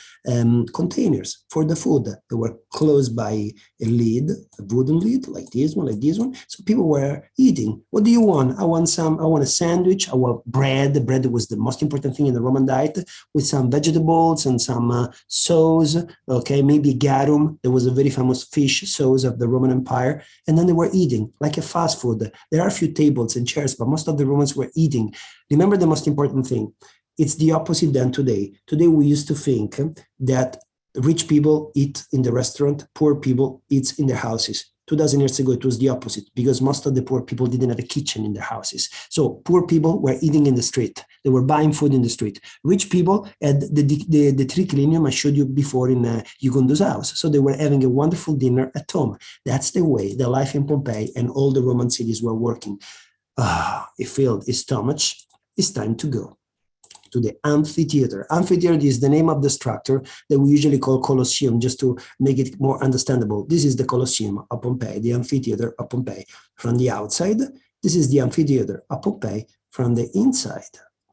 containers for the food. They were closed by a lid, a wooden lid, like this one, like this one. So people were eating. What do you want? I want a sandwich. I want bread. The bread was the most important thing in the Roman diet, with some vegetables and some sauce. Okay, maybe garum. There was a very famous fish sauce of the Roman Empire, and then they were eating like a fast food. There are a few tables and chairs, but most of the Romans were eating. Remember the most important thing. It's the opposite than today. Today, we used to think that rich people eat in the restaurant, poor people eat in their houses. 2000 years ago, it was the opposite because most of the poor people didn't have a kitchen in their houses. So poor people were eating in the street. They were buying food in the street. Rich people had the triclinium I showed you before in Ugondo's house. So they were having a wonderful dinner at home. That's the way the life in Pompeii and all the Roman cities were working. He filled his stomach. It's time to go to the amphitheater. Amphitheater is the name of the structure that we usually call Colosseum, just to make it more understandable. This is the Colosseum of Pompeii, the amphitheater of Pompeii. From the outside, this is the amphitheater of Pompeii from the inside.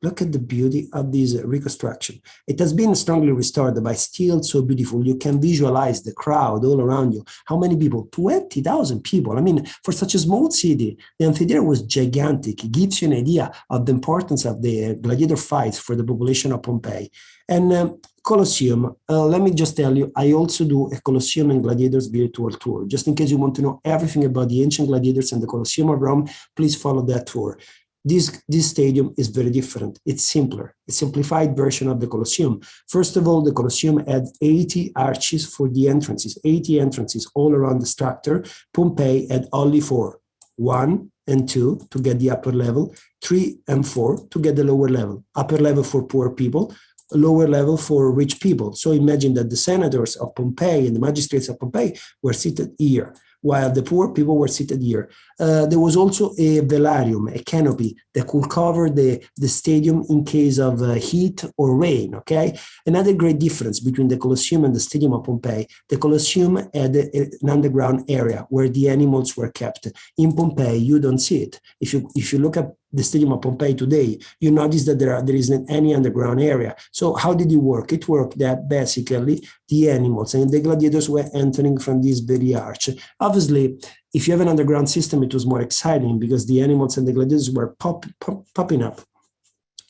Look at the beauty of this reconstruction. It has been strongly restored, but still so beautiful. You can visualize the crowd all around you. How many people? 20,000 people. I mean, for such a small city, the amphitheater was gigantic. It gives you an idea of the importance of the gladiator fights for the population of Pompeii. And Colosseum, let me just tell you, I also do a Colosseum and Gladiators virtual tour. Just in case you want to know everything about the ancient gladiators and the Colosseum of Rome, please follow that tour. This stadium is very different. It's simpler, a simplified version of the Colosseum. First of all, the Colosseum had 80 arches for the entrances, 80 entrances all around the structure. Pompeii had only 4, 1 and 2 to get the upper level, 3 and 4 to get the lower level. Upper level for poor people, lower level for rich people. So imagine that the senators of Pompeii and the magistrates of Pompeii were seated here. while the poor people were seated here. There was also a velarium, a canopy that could cover the stadium in case of heat or rain, okay? Another great difference between the Colosseum and the Stadium of Pompeii, the Colosseum had an underground area where the animals were kept. In Pompeii, you don't see it. If you look at the Stadium of Pompeii today, you notice that there isn't any underground area. So how did it work? It worked that basically the animals and the gladiators were entering from this very arch. Obviously, if you have an underground system, it was more exciting because the animals and the gladiators were popping up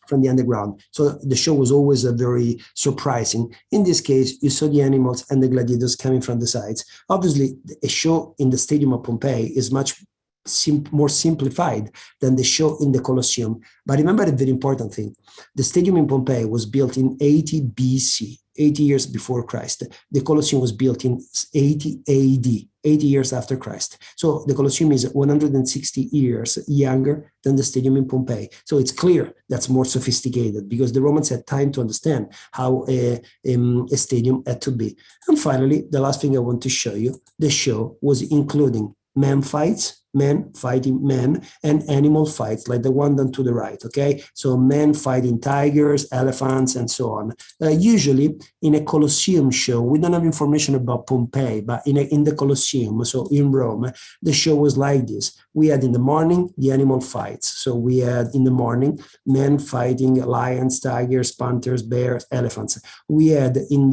from the underground. So the show was always very surprising. In this case, you saw the animals and the gladiators coming from the sides. Obviously, a show in the Stadium of Pompeii is much more simplified than the show in the Colosseum. But remember a very important thing. The stadium in Pompeii was built in 80 BC, 80 years before Christ. The Colosseum was built in 80 AD, 80 years after Christ. So the Colosseum is 160 years younger than the stadium in Pompeii. So it's clear that's more sophisticated because the Romans had time to understand how a stadium had to be. And finally, the last thing I want to show you, the show was including men fights, men fighting men, and animal fights like the one down to the right, okay? So men fighting tigers, elephants, and so on. Usually in a Colosseum show, we don't have information about Pompeii, but in the Colosseum, so in Rome, the show was like this. We had in the morning the animal fights. So we had in the morning men fighting lions, tigers, panthers, bears, elephants. We had during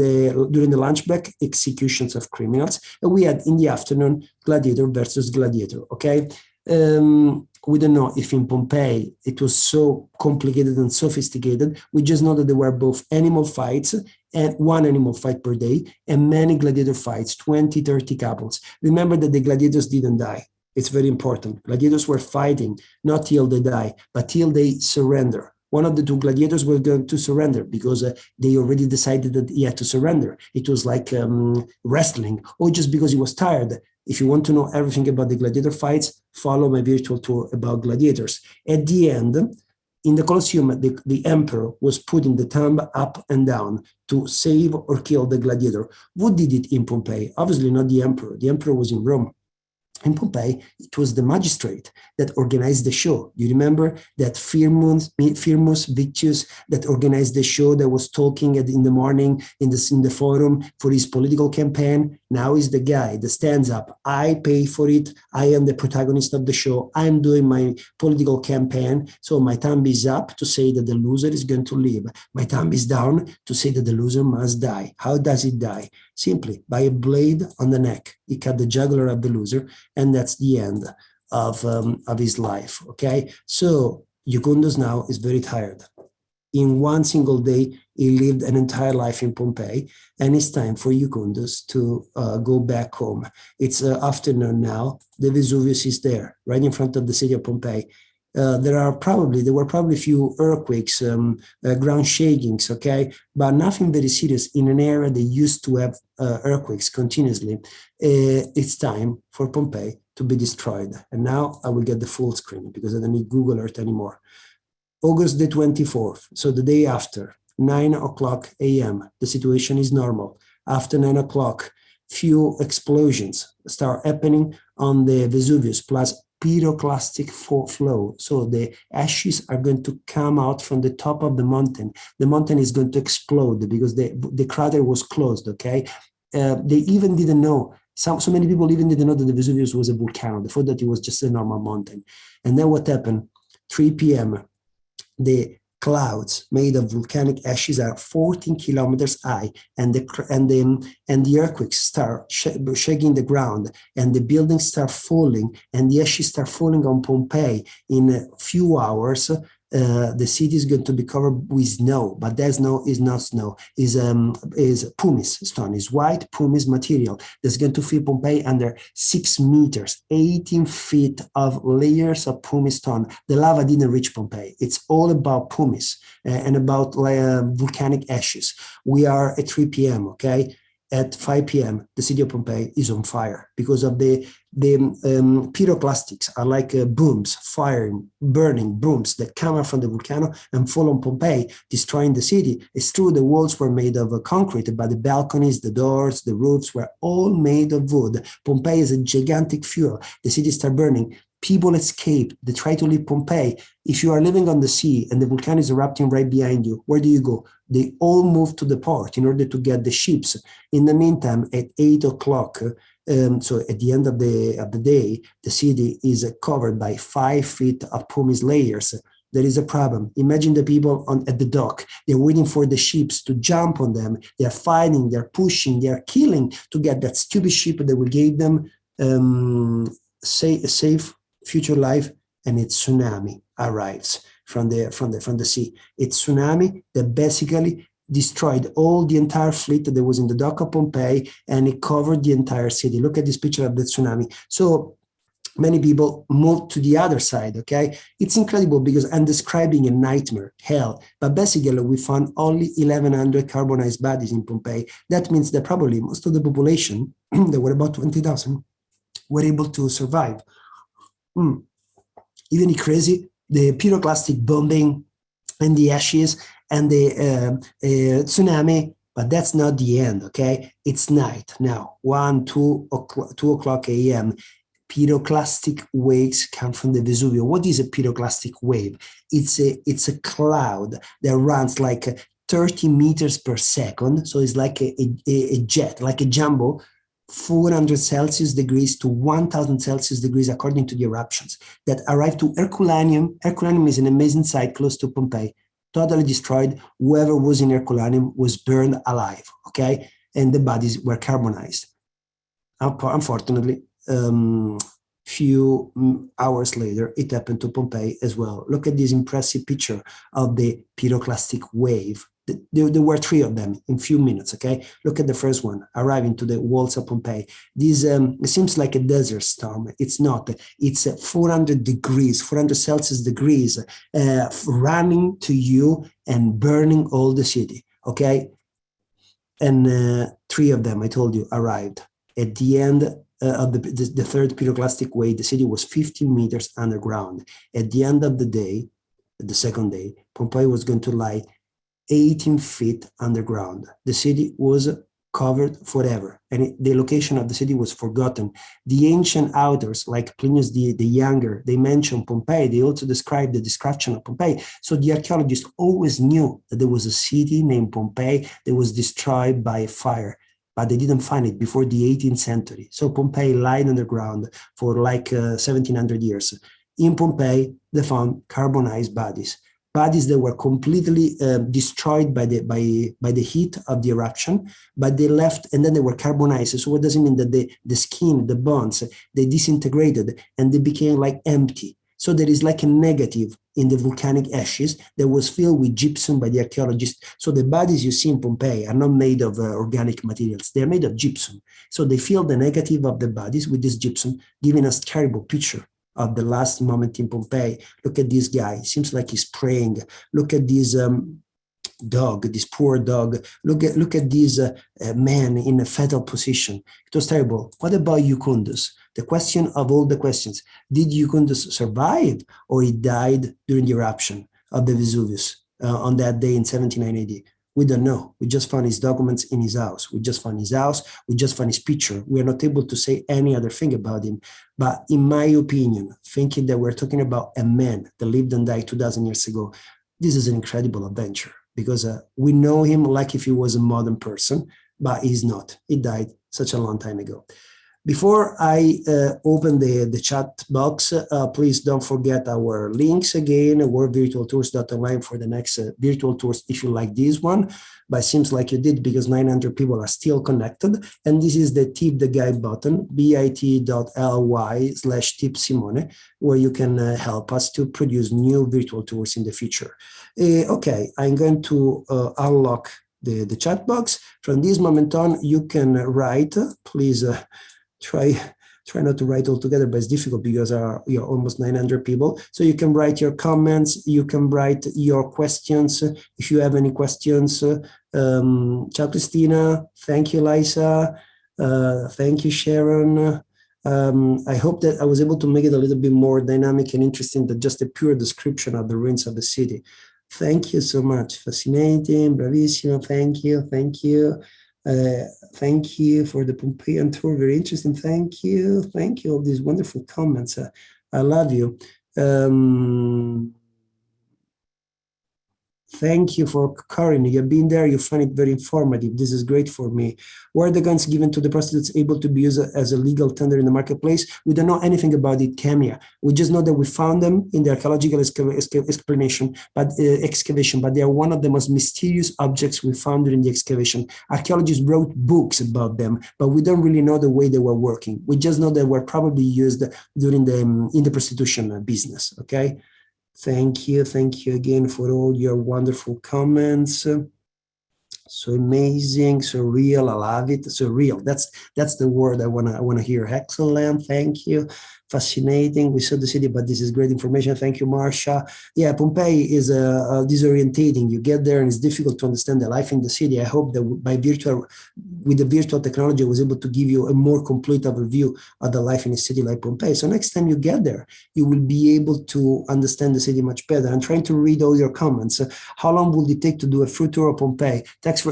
the lunch break executions of criminals, and we had in the afternoon gladiator versus gladiator, okay? We don't know if in Pompeii it was so complicated and sophisticated. We just know that there were both animal fights and one animal fight per day and many gladiator fights, 20, 30 couples. Remember that the gladiators didn't die. It's very important. Gladiators were fighting not till they die, but till they surrender. One of the two gladiators were going to surrender because they already decided that he had to surrender. It was like wrestling, or just because he was tired. If you want to know everything about the gladiator fights, follow my virtual tour about gladiators. At the end, in the Colosseum, the emperor was putting the thumb up and down to save or kill the gladiator. Who did it in Pompeii? Obviously not the emperor. The emperor was in Rome. In Pompeii, it was the magistrate that organized the show. You remember that Firmus Vicius that organized the show that was talking in the morning in the forum for his political campaign? Now he's the guy that stands up. I pay for it. I am the protagonist of the show. I'm doing my political campaign. So my thumb is up to say that the loser is going to live. My thumb is down to say that the loser must die. How does it die? Simply by a blade on the neck. He cut the jugular of the loser, and that's the end of his life, okay? So Jucundus now is very tired. In one single day, he lived an entire life in Pompeii, and it's time for Jucundus to go back home. It's afternoon now. The Vesuvius is there, right in front of the city of Pompeii. There were probably a few earthquakes, ground shakings, okay, but nothing very serious in an area that used to have earthquakes continuously. It's time for Pompeii to be destroyed. And now I will get the full screen because I don't need Google Earth anymore. August the 24th, so the day after, 9 o'clock a.m., the situation is normal. After 9 o'clock, few explosions start happening on the Vesuvius, plus pyroclastic flow. So the ashes are going to come out from the top of the mountain. The mountain is going to explode because the crater was closed, okay? They even didn't know, so many people even didn't know that the Vesuvius was a volcano. They thought that it was just a normal mountain. And then what happened? 3 p.m., the clouds made of volcanic ashes are 14 kilometers high, and the earthquakes start shaking the ground, and the buildings start falling, and the ashes start falling on Pompeii. In a few hours, the city is going to be covered with snow, but that snow is not snow, is pumice stone, is white pumice material that's going to fill Pompeii under 6 meters, 18 feet of layers of pumice stone. The lava didn't reach Pompeii. It's all about pumice and about volcanic ashes. We are at 3 p.m., okay? at 5 p.m., the city of Pompeii is on fire because of the pyroclastics are like booms, firing, burning booms that come out from the volcano and fall on Pompeii, destroying the city. It's true the walls were made of concrete, but the balconies, the doors, the roofs were all made of wood. Pompeii is a gigantic fuel. The city started burning. People escape. They try to leave Pompeii. If you are living on the sea and the volcano is erupting right behind you, where do you go? They all move to the port in order to get the ships. In the meantime, at 8 o'clock, so at the end of the day, the city is covered by 5 feet of pumice layers. There is a problem. Imagine the people at the dock. They're waiting for the ships to jump on them. They're fighting, they're pushing, they're killing to get that stupid ship that will give them a safe future life, and its tsunami arrives from the sea. It's tsunami that basically destroyed all the entire fleet that was in the dock of Pompeii, and it covered the entire city. Look at this picture of the tsunami. So many people moved to the other side, okay? It's incredible because I'm describing a nightmare, hell, but basically we found only 1,100 carbonized bodies in Pompeii. That means that probably most of the population, there were about 20,000, were able to survive. Even crazy, the pyroclastic bombing and the ashes and the tsunami, but that's not the end, okay? It's night now, 2 o'clock a.m. Pyroclastic waves come from the Vesuvio. What is a pyroclastic wave? It's a cloud that runs like 30 meters per second, so it's like a jet, like a jumbo, 400 Celsius degrees to 1,000 Celsius degrees according to the eruptions that arrived to Herculaneum. Herculaneum is an amazing site close to Pompeii, totally destroyed. Whoever was in Herculaneum was burned alive, okay? And the bodies were carbonized. Unfortunately, few hours later, it happened to Pompeii as well. Look at this impressive picture of the pyroclastic wave. There were 3 of them in few minutes, okay? Look at the first one, arriving to the walls of Pompeii. This it seems like a desert storm. It's not. It's 400 degrees, 400 Celsius degrees, running to you and burning all the city, okay? And 3 of them, I told you, arrived. At the end of the third pyroclastic wave, the city was 15 meters underground. At the end of the day, the second day, Pompeii was going to lie 18 feet underground. The city was covered forever, and the location of the city was forgotten. The ancient authors, like Plinius the Younger, they mention Pompeii. They also describe the destruction of Pompeii. So the archaeologists always knew that there was a city named Pompeii that was destroyed by fire, but they didn't find it before the 18th century. So Pompeii lied underground for like 1,700 years. In Pompeii, they found carbonized bodies that were completely destroyed by the heat of the eruption, but they left and then they were carbonized. So what does it mean? That the skin, the bones, they disintegrated and they became like empty. So there is like a negative in the volcanic ashes that was filled with gypsum by the archaeologists. So the bodies you see in Pompeii are not made of organic materials. They're made of gypsum. So they fill the negative of the bodies with this gypsum, giving us terrible picture of the last moment in Pompeii. Look at this guy. Seems like he's praying. Look at this dog, this poor dog. Look at this man in a fetal position. It was terrible. What about Jucundus? The question of all the questions. Did Jucundus survive, or he died during the eruption of the Vesuvius on that day in 79 AD? We don't know. We just found his documents in his house. We just found his house. We just found his picture. We are not able to say any other thing about him. But in my opinion, thinking that we're talking about a man that lived and died 2,000 years ago, this is an incredible adventure, because we know him like if he was a modern person, but he's not. He died such a long time ago. Before I open the chat box, please don't forget our links again, worldvirtualtours.online for the next virtual tours if you like this one. But it seems like you did, because 900 people are still connected. And this is the tip the guide button, bit.ly/tipsimone, where you can help us to produce new virtual tours in the future. Okay, I'm going to unlock the chat box. From this moment on, you can write, please try Try not to write all together, but it's difficult because you're almost 900 people. So you can write your comments, you can write your questions if you have any questions. Ciao, Christina. Thank you, Liza. Thank you, Sharon. I hope that I was able to make it a little bit more dynamic and interesting than just a pure description of the ruins of the city. Thank you so much. Fascinating, bravissimo. Thank you. Thank you. Thank you for the Pompeian tour. Very interesting. Thank you. Thank you. All these wonderful comments. I love you. Thank you for Karin. You've been there. You find it very informative. This is great for me. Were the guns given to the prostitutes able to be used as a legal tender in the marketplace? We don't know anything about it, Kenya. We just know that we found them in the archaeological excavation, but they are one of the most mysterious objects we found during the excavation. Archaeologists wrote books about them, but we don't really know the way they were working. We just know they were probably used during in the prostitution business. Okay. Thank you again for all your wonderful comments. So amazing, so real. I love it. So real. That's the word I wanna hear. Excellent. Thank you. Fascinating. We saw the city, but this is great information. Thank you, Marcia. Yeah, Pompeii is disorientating. You get there and it's difficult to understand the life in the city. I hope that with the virtual technology, I was able to give you a more complete overview of the life in a city like Pompeii. So next time you get there, you will be able to understand the city much better. I'm trying to read all your comments. How long will it take to do a full tour of Pompeii?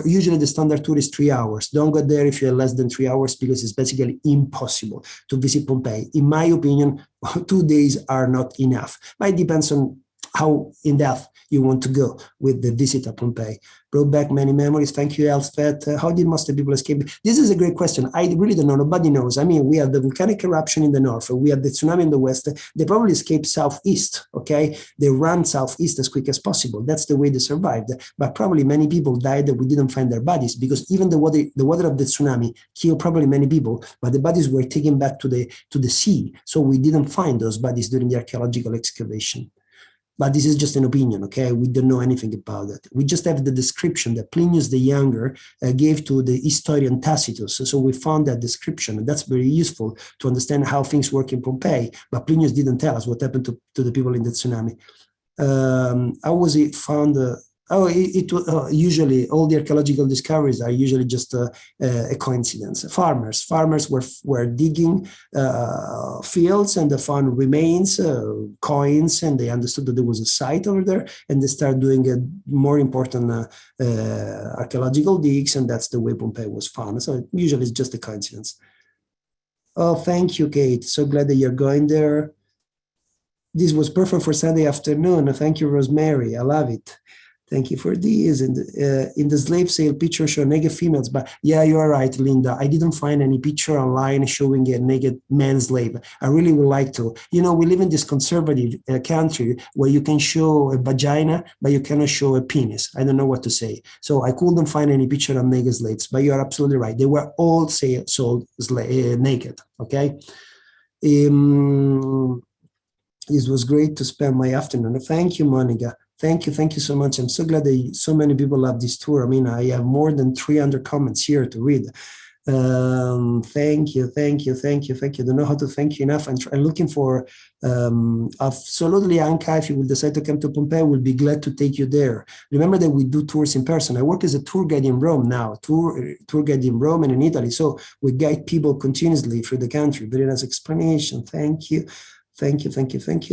Usually the standard tour is 3 hours. Don't go there if you're less than 3 hours because it's basically impossible to visit Pompeii. In my opinion, 2 days are not enough. But it depends on how in depth you want to go with the visit of Pompeii. Brought back many memories. Thank you, Elspeth. How did most of the people escape? This is a great question. I really don't know. Nobody knows. I mean, we have the volcanic eruption in the north. We have the tsunami in the west. They probably escaped southeast, okay? They ran southeast as quick as possible. That's the way they survived. But probably many people died that we didn't find their bodies because even the water of the tsunami killed probably many people, but the bodies were taken back to the sea. So we didn't find those bodies during the archaeological excavation. But this is just an opinion, okay? We don't know anything about it. We just have the description that Plinius the Younger gave to the historian Tacitus. So we found that description, and that's very useful to understand how things work in Pompeii. But Plinius didn't tell us what happened to the people in the tsunami. How was it found? Usually all the archaeological discoveries are usually just a coincidence. Farmers were digging fields and they found remains, coins, and they understood that there was a site over there, and they started doing a more important archaeological digs, and that's the way Pompeii was found. So usually it's just a coincidence. Oh, thank you, Kate. So glad that you're going there. This was perfect for Sunday afternoon. Thank you, Rosemary. I love it. Thank you for these. And in the slave sale picture show naked females, but yeah, you are right, Linda. I didn't find any picture online showing a naked man slave. I really would like to. You know, we live in this conservative country where you can show a vagina, but you cannot show a penis. I don't know what to say. So I couldn't find any picture of naked slaves, but you are absolutely right. They were all sold naked, okay? This was great to spend my afternoon. Thank you, Monica. Thank you so much. I'm so glad that so many people love this tour. I mean, I have more than 300 comments here to read. Thank you. Don't know how to thank you enough. I'm looking for absolutely, Anka, if you will decide to come to Pompeii, we'll be glad to take you there. Remember that we do tours in person. I work as a tour guide in Rome now, tour guide in Rome and in Italy. So we guide people continuously through the country. Very nice explanation. Thank you. Thank you.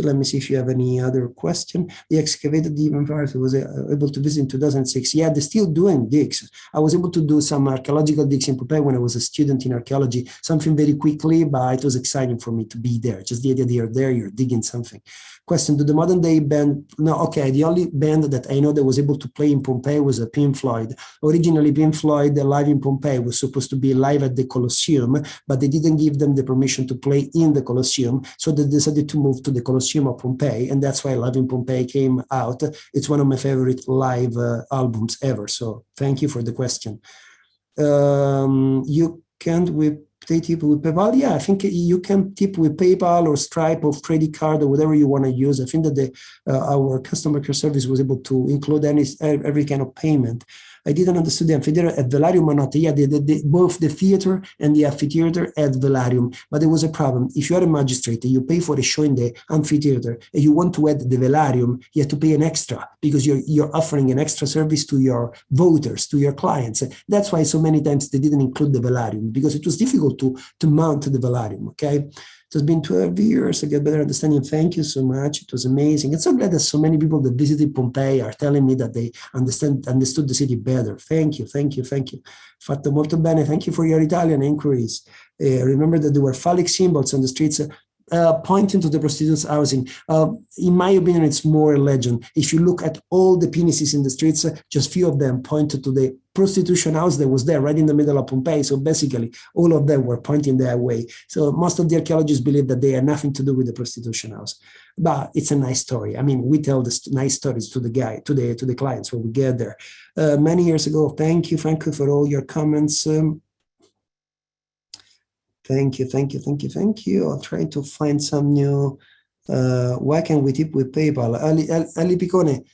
Let me see if you have any other question. The excavated Demon Forest was able to visit in 2006. Yeah, they're still doing digs. I was able to do some archaeological digs in Pompeii when I was a student in archaeology, something very quickly, but it was exciting for me to be there. Just the idea that you're there, you're digging something. Question, do the modern day band, no, okay, the only band that I know that was able to play in Pompeii was a Pink Floyd. Originally, Pink Floyd live in Pompeii was supposed to be live at the Colosseum, but they didn't give them the permission to play in the Colosseum, so they decided to move to the Colosseum of Pompeii, and that's why Live in Pompeii came out. It's one of my favorite live albums ever, so thank you for the question. You can't tip with PayPal? Yeah, I think you can tip with PayPal or Stripe or credit card or whatever you want to use. I think that our customer care service was able to include every kind of payment. I didn't understand the amphitheater at Velarium or not. Yeah, both the theater and the amphitheater at Velarium. But there was a problem. If you are a magistrate and you pay for a show in the amphitheater and you want to add the Velarium, you have to pay an extra because you're offering an extra service to your voters, to your clients. That's why so many times they didn't include the Velarium, because it was difficult to mount the Velarium, okay? It has been 12 years. I get better understanding. Thank you so much. It was amazing. It's so glad that so many people that visited Pompeii are telling me that they understood the city better. Thank you, thank you, thank you. Fatto molto bene. Thank you for your Italian inquiries. Remember that there were phallic symbols on the streets pointing to the prostitutes' housing. In my opinion, it's more a legend. If you look at all the penises in the streets, just few of them pointed to the prostitution house that was there right in the middle of Pompeii. So basically, all of them were pointing that way. So most of the archaeologists believe that they have nothing to do with the prostitution house. But it's a nice story. I mean, we tell the nice stories to the clients when we get there. Many years ago, thank you, Franco, for all your comments. Thank you, thank you, thank you, thank you. I'll try to find some new. Why can we tip with PayPal? Ali Picone,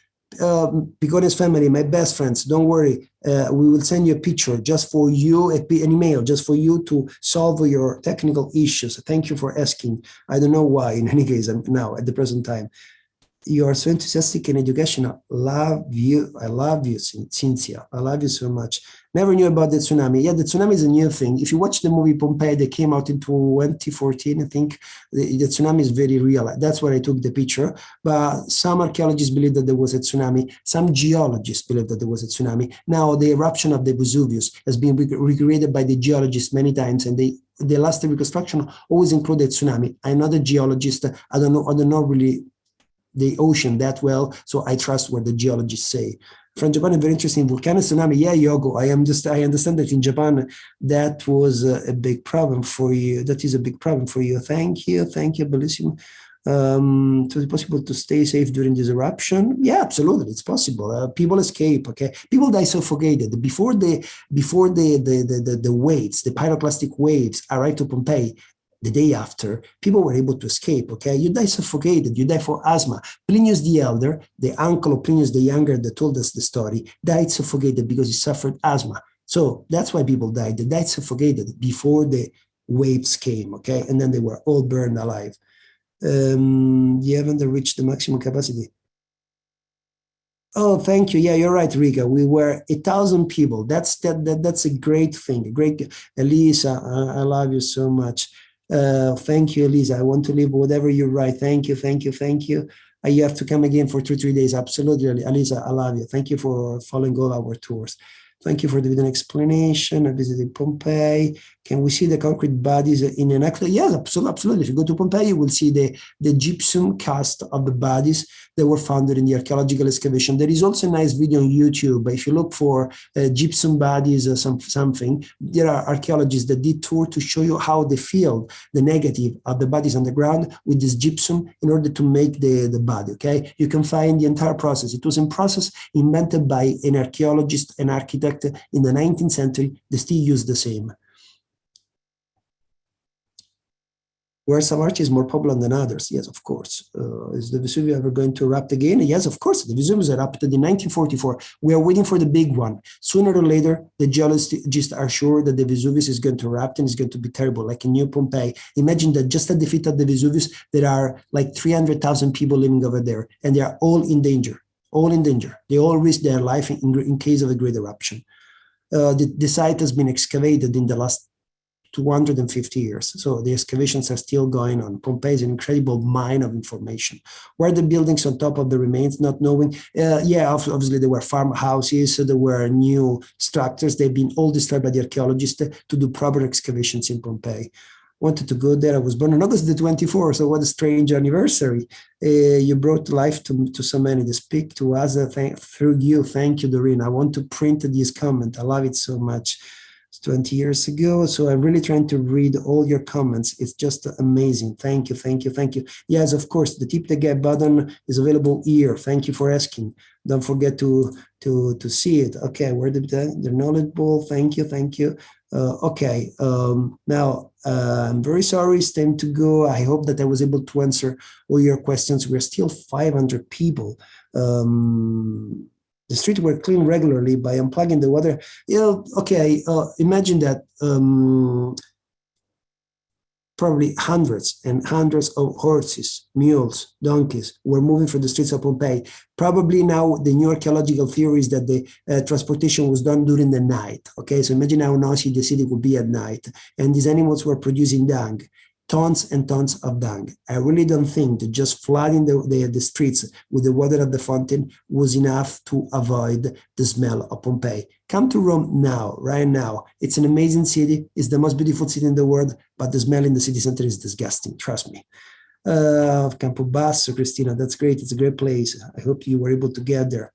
Picone's family, my best friends. Don't worry, we will send you a picture just for you, an email just for you to solve your technical issues. Thank you for asking. I don't know why. In any case, now at the present time. You are so enthusiastic and educational. Love you. I love you, Cynthia. I love you so much. Never knew about the tsunami. Yeah, the tsunami is a new thing. If you watch the movie Pompei, that came out in 2014, I think, the tsunami is very real. That's where I took the picture. But some archaeologists believe that there was a tsunami. Some geologists believe that there was a tsunami. Now, the eruption of the Vesuvius has been recreated by the geologists many times, and the last reconstruction always included tsunami. I'm not a geologist. I don't know really the ocean that well, so I trust what the geologists say. From Japan, very interesting. Volcanic tsunami, yeah, Yogo. I understand that in Japan, that was a big problem for you. That is a big problem for you. Thank you, Bellissimo. So it's possible to stay safe during this eruption? Yeah, absolutely, it's possible. People escape. Okay, people die suffocated before the waves, the pyroclastic waves, arrive to Pompeii. The day after, people were able to escape, okay? You die suffocated, you die for asthma. Plinius the Elder, the uncle of Plinius the Younger that told us the story, died suffocated because he suffered asthma. So that's why people died. They died suffocated before the waves came, okay? And then they were all burned alive. You haven't reached the maximum capacity. Oh, thank you. Yeah, you're right, Riga. We were 1,000 people. That's a great thing. Great, Elisa. I love you so much. Thank you, Elisa. I want to live whatever you write. Thank you, thank you, thank you. You have to come again for 2-3 days. Absolutely, Elisa. I love you. Thank you for following all our tours. Thank you for the video explanation. I visited Pompeii. Can we see the concrete bodies in an actual? Yes, absolutely. If you go to Pompeii, you will see the gypsum cast of the bodies that were found in the archaeological excavation. There is also a nice video on YouTube. If you look for gypsum bodies or something, there are archaeologists that did tour to show you how they filled the negative of the bodies on the ground with this gypsum in order to make the body, okay? You can find the entire process. It was a process invented by an archaeologist, an architect in the 19th century. They still use the same. Were some arches more popular than others? Yes, of course. Is the Vesuvius ever going to erupt again? Yes, of course. The Vesuvius erupted in 1944. We are waiting for the big one. Sooner or later, the geologists are sure that the Vesuvius is going to erupt and it's going to be terrible, like in New Pompeii. Imagine that just at the feet of the Vesuvius, there are like 300,000 people living over there, and they are all in danger. All in danger. They all risk their life in case of a great eruption. The site has been excavated in the last 250 years. So the excavations are still going on. Pompeii is an incredible mine of information. Were the buildings on top of the remains, not knowing? Yeah, obviously there were farmhouses, so there were new structures. They've been all destroyed by the archaeologists to do proper excavations in Pompeii. Wanted to go there. I was born on August the 24th, so what a strange anniversary. You brought life to so many. To speak to us through you. Thank you, Doreen. I want to print this comment. I love it so much. It's 20 years ago, so I'm really trying to read all your comments. It's just amazing. Thank you, thank you, thank you. Yes, of course, the tip the gap button is available here. Thank you for asking. Don't forget to see it. Okay, where did the knowledgeable? Thank you, thank you. Okay, now I'm very sorry, it's time to go. I hope that I was able to answer all your questions. We're still 500 people. The streets were cleaned regularly by unplugging the water. Okay, imagine that probably hundreds and hundreds of horses, mules, donkeys were moving through the streets of Pompeii. Probably now the new archaeological theory is that the transportation was done during the night. Okay, so imagine how noisy the city would be at night. And these animals were producing dung, tons and tons of dung. I really don't think that just flooding the streets with the water at the fountain was enough to avoid the smell of Pompeii. Come to Rome now, right now. It's an amazing city. It's the most beautiful city in the world, but the smell in the city center is disgusting, trust me. Campobasso, Cristina, that's great. It's a great place. I hope you were able to get there.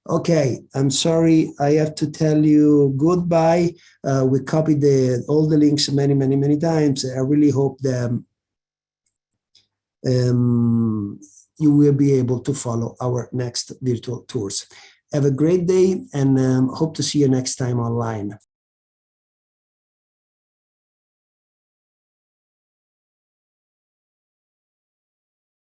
Okay, I'm sorry, I have to tell you goodbye. We copied all the links many times. I really hope that you will be able to follow our next virtual tours. Have a great day and hope to see you next time online.